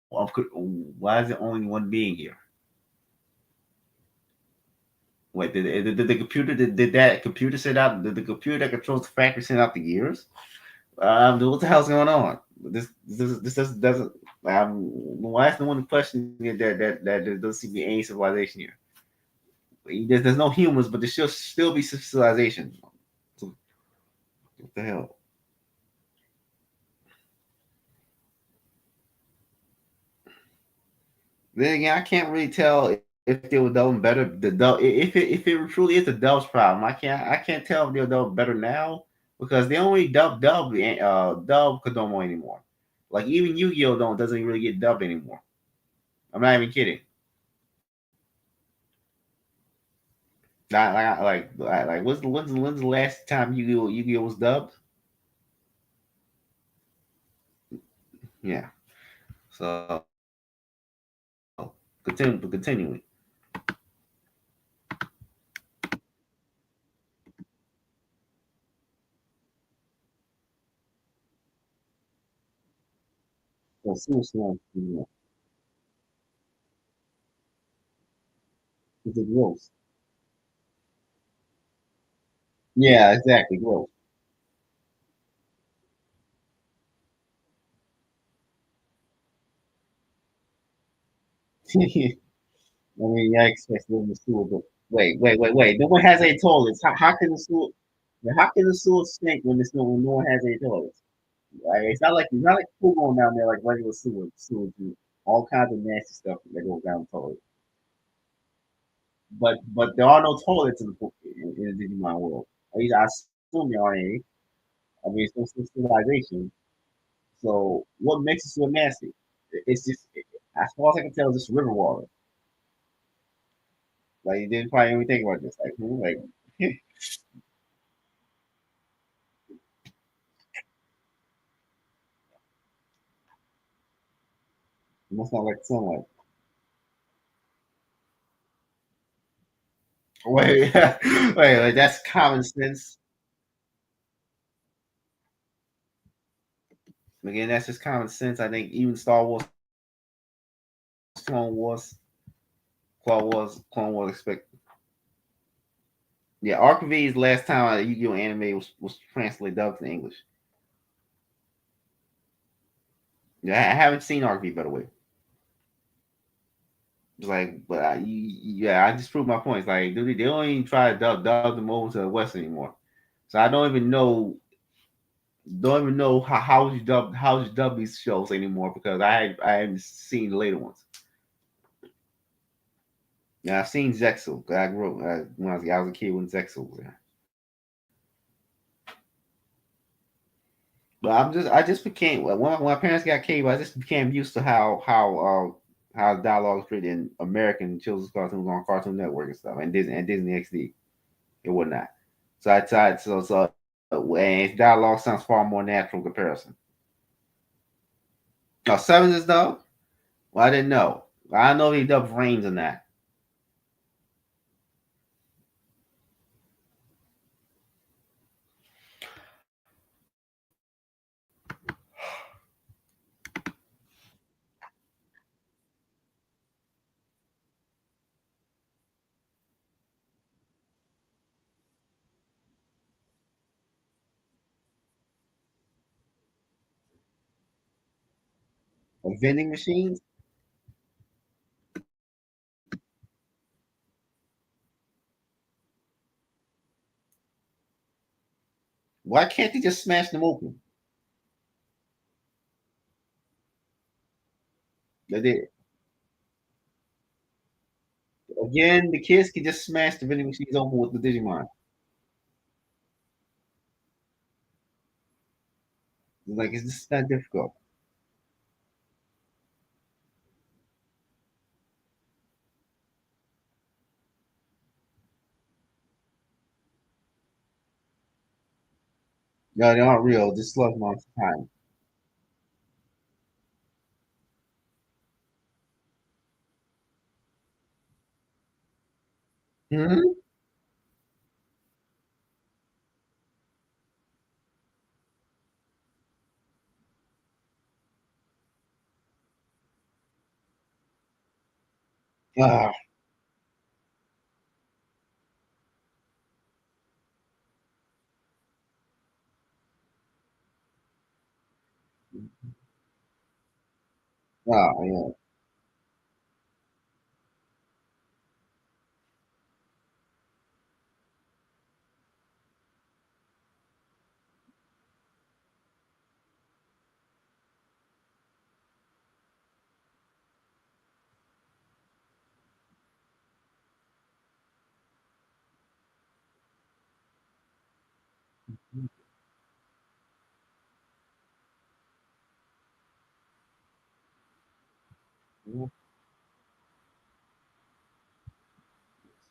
[SPEAKER 1] why is there only one being here? Wait, did the computer did that computer send out did the computer that controls the factory send out the gears? What the hell's going on? This doesn't. Why is the one questioning it that there doesn't seem to be any civilization here? There's no humans, but there should still be civilization. So, what the hell? Then again, I can't really tell if they were done better. If it truly is the Dubs problem, I can't tell if they're done better now because they only dub Kodomo anymore. Like even Yu-Gi-Oh don't doesn't really get dubbed anymore. I'm not even kidding. Like when's the last time Yu-Gi-Oh was dubbed? Yeah. So continuing. So seriously, it's a gross. Yeah, exactly, gross. I mean, I expect them to sue, but wait. No one has any toilets. How can the sewer? How can the sewer stink when no one has any toilets? Like, it's not like pool going down there like regular sewer do. All kinds of nasty stuff that goes down the toilet. But there are no toilets in in the Digimon world. At least I assume there are any. I mean, it's no civilization. So what makes it so nasty? It's just, as far as I can tell, it's just river water. Like you didn't probably even think about this. Like, it must not like sunlight. Wait, wait, that's common sense. Again, that's just common sense. I think even Star Wars, Clone Wars, Clone Wars expect. Yeah, Arc V's last time a Yu-Gi-Oh anime was translated dubbed to English. Yeah, I haven't seen Arc V by the way. It's like, but yeah, I just proved my point. It's like, dude, they don't even try to dub them over to the West anymore. So I don't even know how you dub these shows anymore because I haven't seen the later ones. Yeah, I've seen Zexel. I grew up when I was a kid when Zexel was there. But I just became when my parents got cable, I just became used to how dialogue is written in American children's cartoons on Cartoon Network and stuff, and Disney XD and whatnot. So I tried and dialogue sounds far more natural in comparison. Oh, Sevens is dub? Well, I didn't know. I know they dubbed Rains in that. vending machines. Why can't they just smash them open? They, again, the kids can just smash the vending machines open with the Digimon. Like it's just not difficult. No, they aren't real. Just slug monster time. Hmm. Ah, yeah.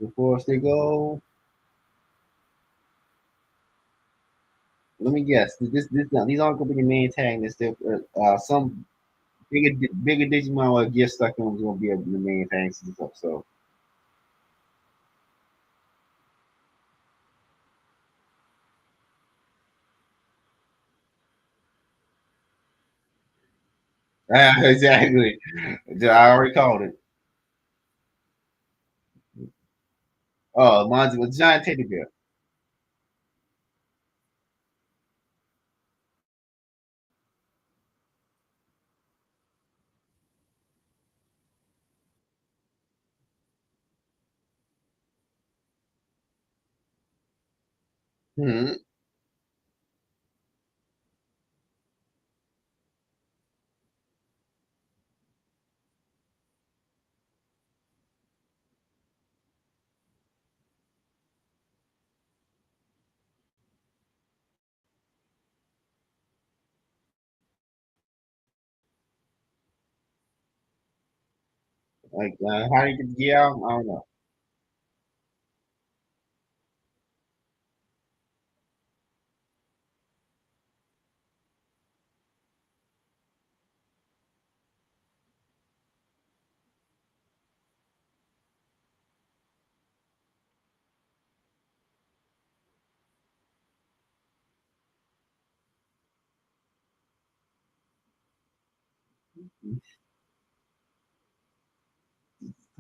[SPEAKER 1] So first they go. Let me guess. This no, these aren't gonna be the main antagonists. Some bigger Digimon or get stuck in is gonna be the main antagonist of this episode. Exactly. I already called it. Oh, mine's a giant teddy bear. Hmm. Like how do you get the gear out? I don't know.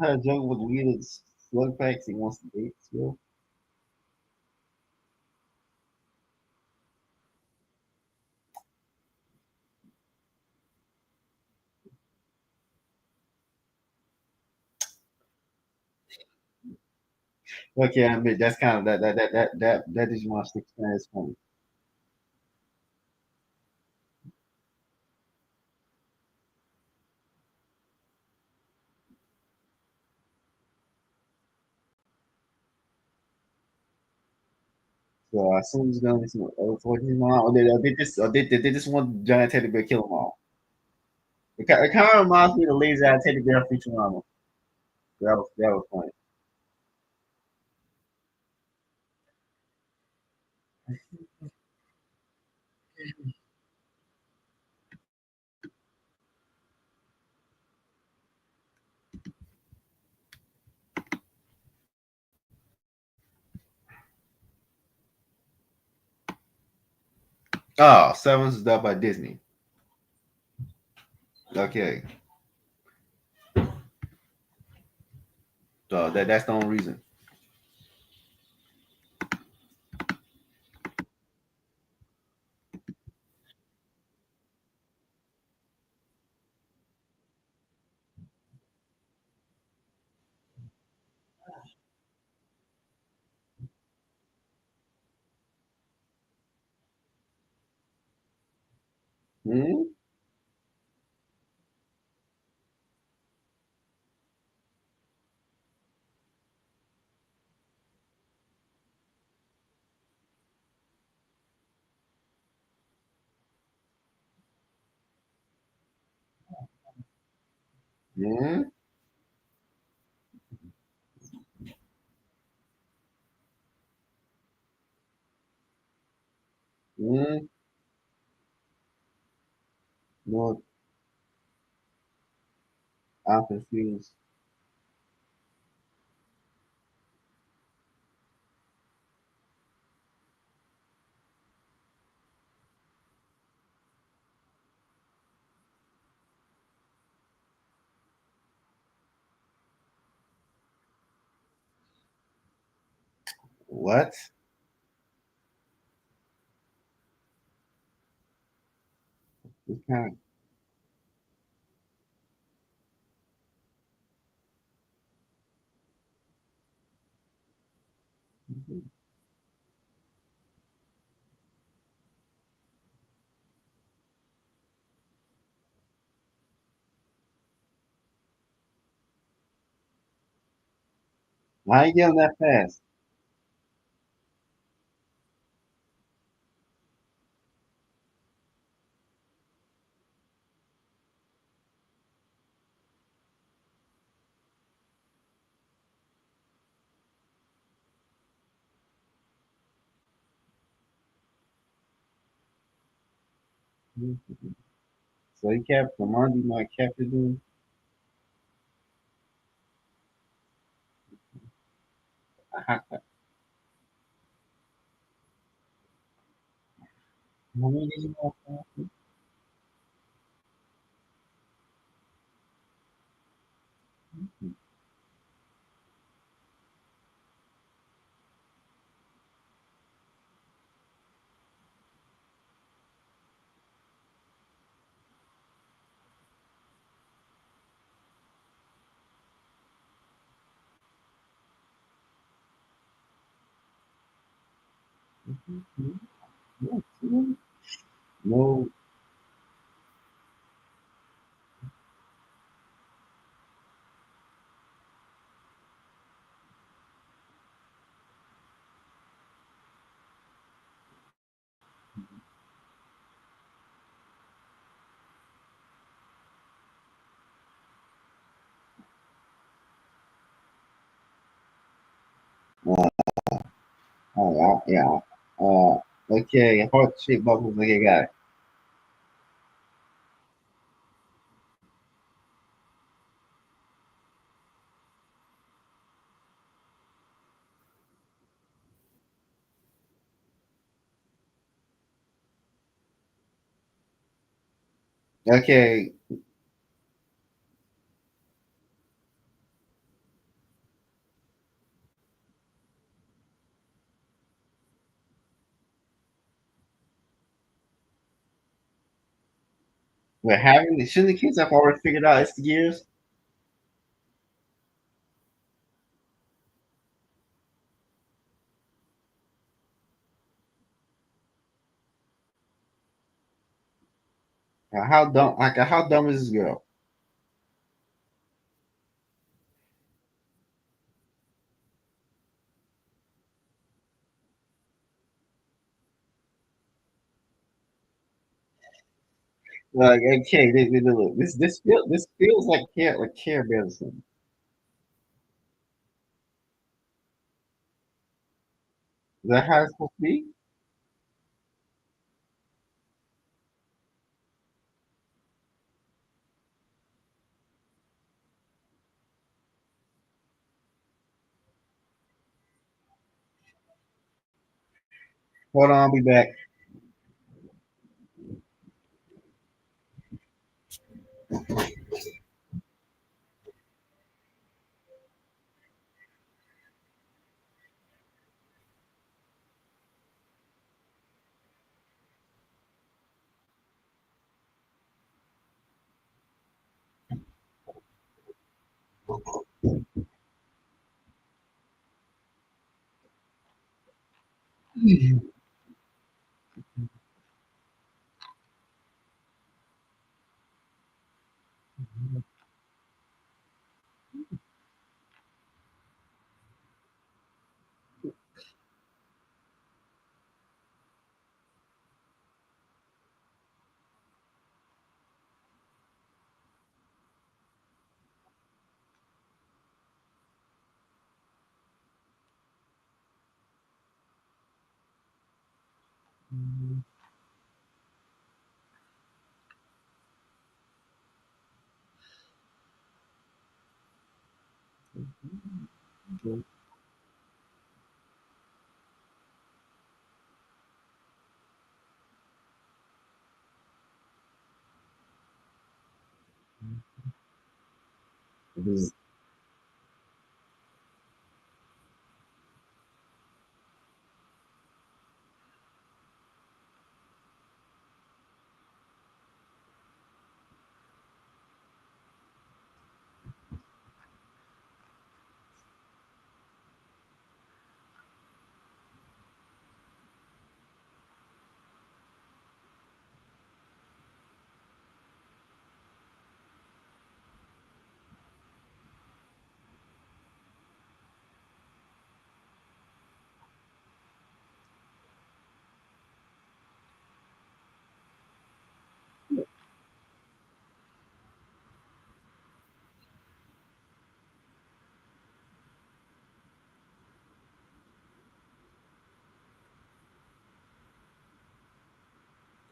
[SPEAKER 1] How to juggle with weird slug packs he wants to date still. Okay, I admit that's kind of that Digimon sticks is funny. So as soon as he's gonna listen, for Digimon, or did this one giant teddy bear kill them all? It kind of reminds me of the lazy eye teddy bear Futurama. That was funny. Oh, Severance is done by Disney. Okay, so that's the only reason. Hmm? Hmm? Hmm? No, I'm confused. What? What kind of, why you getting that fast? So he kept the Monday night kept it doing. How many did you have? No, no, yeah. Okay, heart shaped bubbles. Okay, got it. Okay, we're having shouldn't the kids have already figured out it's the gears? How dumb? Like how dumb is this girl? Like okay, look, this feels like Care Bear or something. Is that how it's supposed to be? Hold on, I'll be back.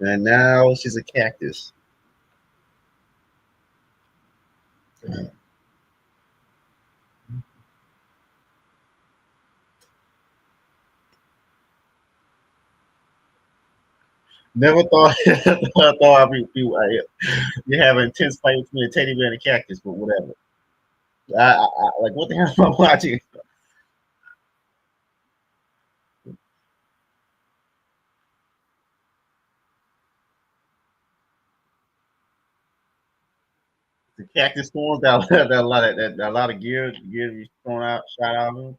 [SPEAKER 1] And now she's a cactus. Never thought I thought you have an intense fight between a teddy bear and a cactus, but whatever. Like what the hell am I watching? The cactus forms that a lot of gear be thrown out, shot out of them.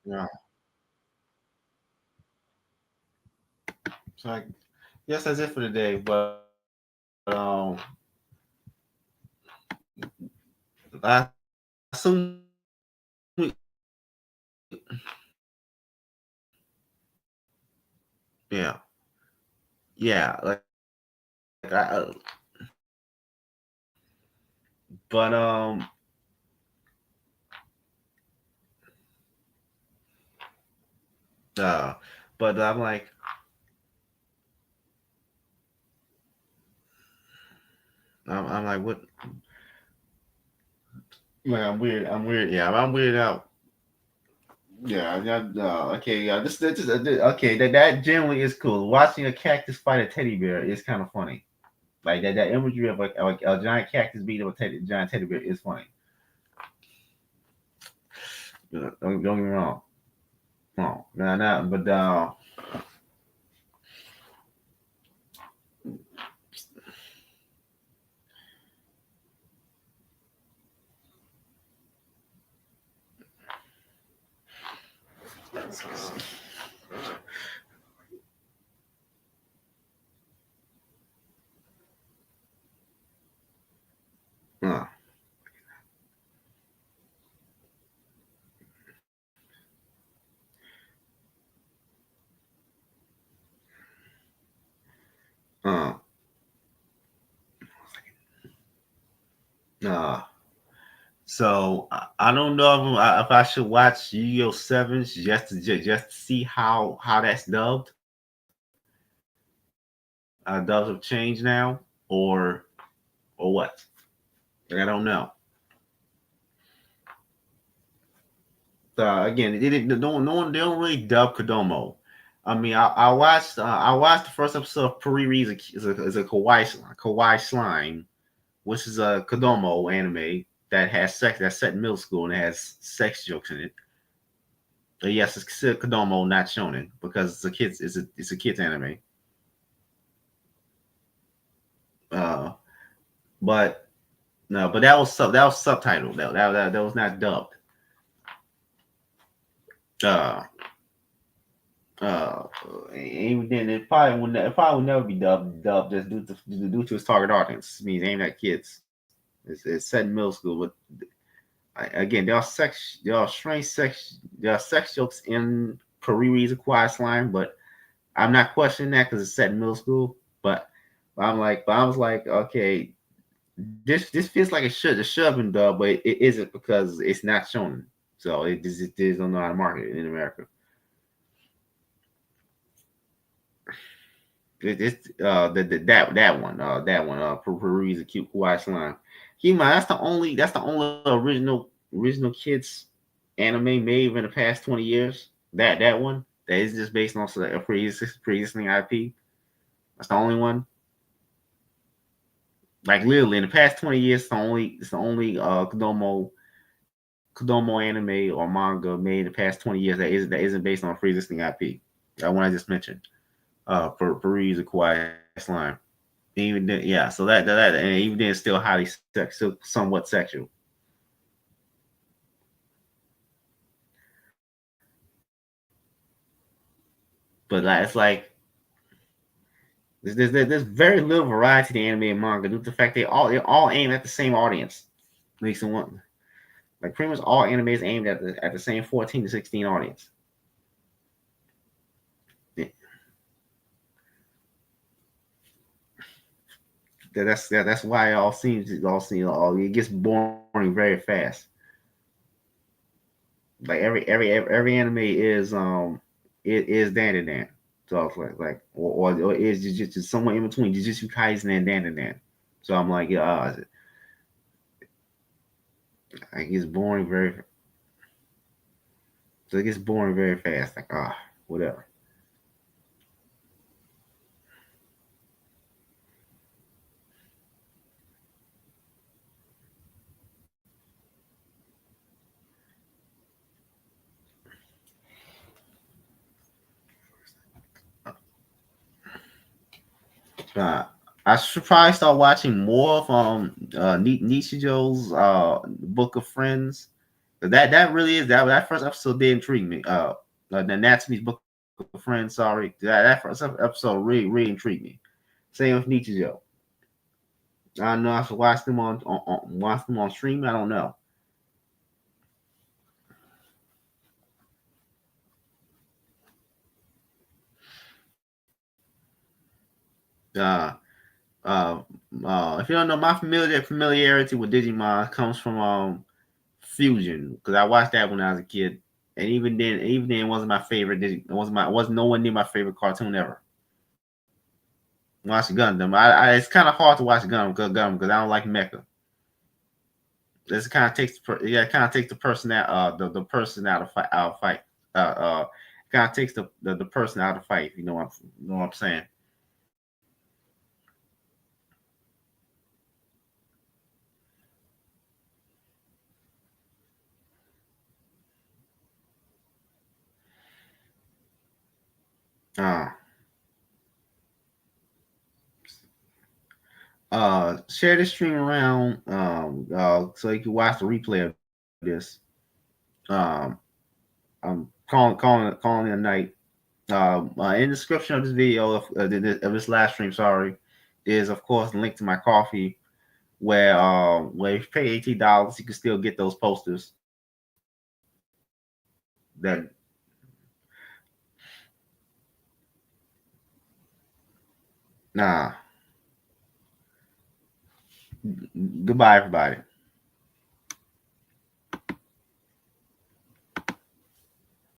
[SPEAKER 1] Yeah. So I guess that's it for today. I assume yeah, yeah. Like but uh, but I'm like I'm like what? Man, I'm weird. I'm weird. Yeah, I'm weird out. Yeah, yeah, okay, yeah. Okay. That generally is cool. Watching a cactus fight a teddy bear is kind of funny. Like that imagery of a giant cactus beating up a giant teddy bear is funny. Don't get me wrong. No, no, no. But Uh, so I don't know if I should watch Yu-Gi-Oh! Sevens just to see how that's dubbed. Dubs have changed now, or what? Like, I don't know. Again, it didn't. No one. They don't really dub Kodomo. I mean, I watched the first episode of Puri is a kawaii slime, which is a Kodomo anime that has sex that's set in middle school and it has sex jokes in it. But yes, it's considered Kodomo, not shonen, because it's a kids anime. Uh, but no, but that was subtitled. That was not dubbed. Uh, uh, even then, it probably would never be dubbed just due to its target audience. It means aimed at kids. It's set in middle school, but again, there are sex jokes in Puri-Ree's Acquired Slime, but I'm not questioning that because it's set in middle school. But I was like, okay, this feels like it should have been dubbed, but it isn't because it's not shown. So it just don't know how to market it in America. It's that one Peru's a cute kawaii slime. Keep in mind that's the only original kids anime made in the past 20 years. That one that is just based on a pre-existing IP. That's the only one. Like literally in the past 20 years, it's the only Kodomo anime or manga made in the past 20 years that isn't based on a pre-existing IP. That one I just mentioned. For use of Quiet Slime. Even then, yeah, so and even then, it's still still somewhat sexual. But it's like there's very little variety to anime and manga due to the fact they all aim at the same audience. At least in one, like pretty much all anime is aimed at the same 14 to 16 audience. That's why it gets boring very fast. Like every anime it is Dan. So it's or is just somewhere in between Jujutsu Kaisen and Dan. So I'm like, yeah, it gets boring very so it gets boring very fast. Like whatever. Uh, I should probably start watching more of Nichijo's Book of Friends. That really is that first episode did intrigue me. The Natsume's Book of Friends. Sorry, that first episode really intrigued me. Same with Nichijou. I don't know. I should watch them on stream. I don't know. Uh, uh, if you don't know, my familiarity with Digimon comes from Fusion because I watched that when I was a kid, and even then, it wasn't my favorite. It wasn't no one near my favorite cartoon ever. Watch Gundam. It's kind of hard to watch Gundam because I don't like mecha. This kind of it kind of takes the person out the person out of fight. Kind of takes the person out of fight. You know what I'm saying. Uh, share this stream around so you can watch the replay of this. Um, I'm calling it a night. In the description of this video of this live stream, sorry, is of course the link to my coffee where if you pay $18, you can still get those posters that nah Goodbye, everybody.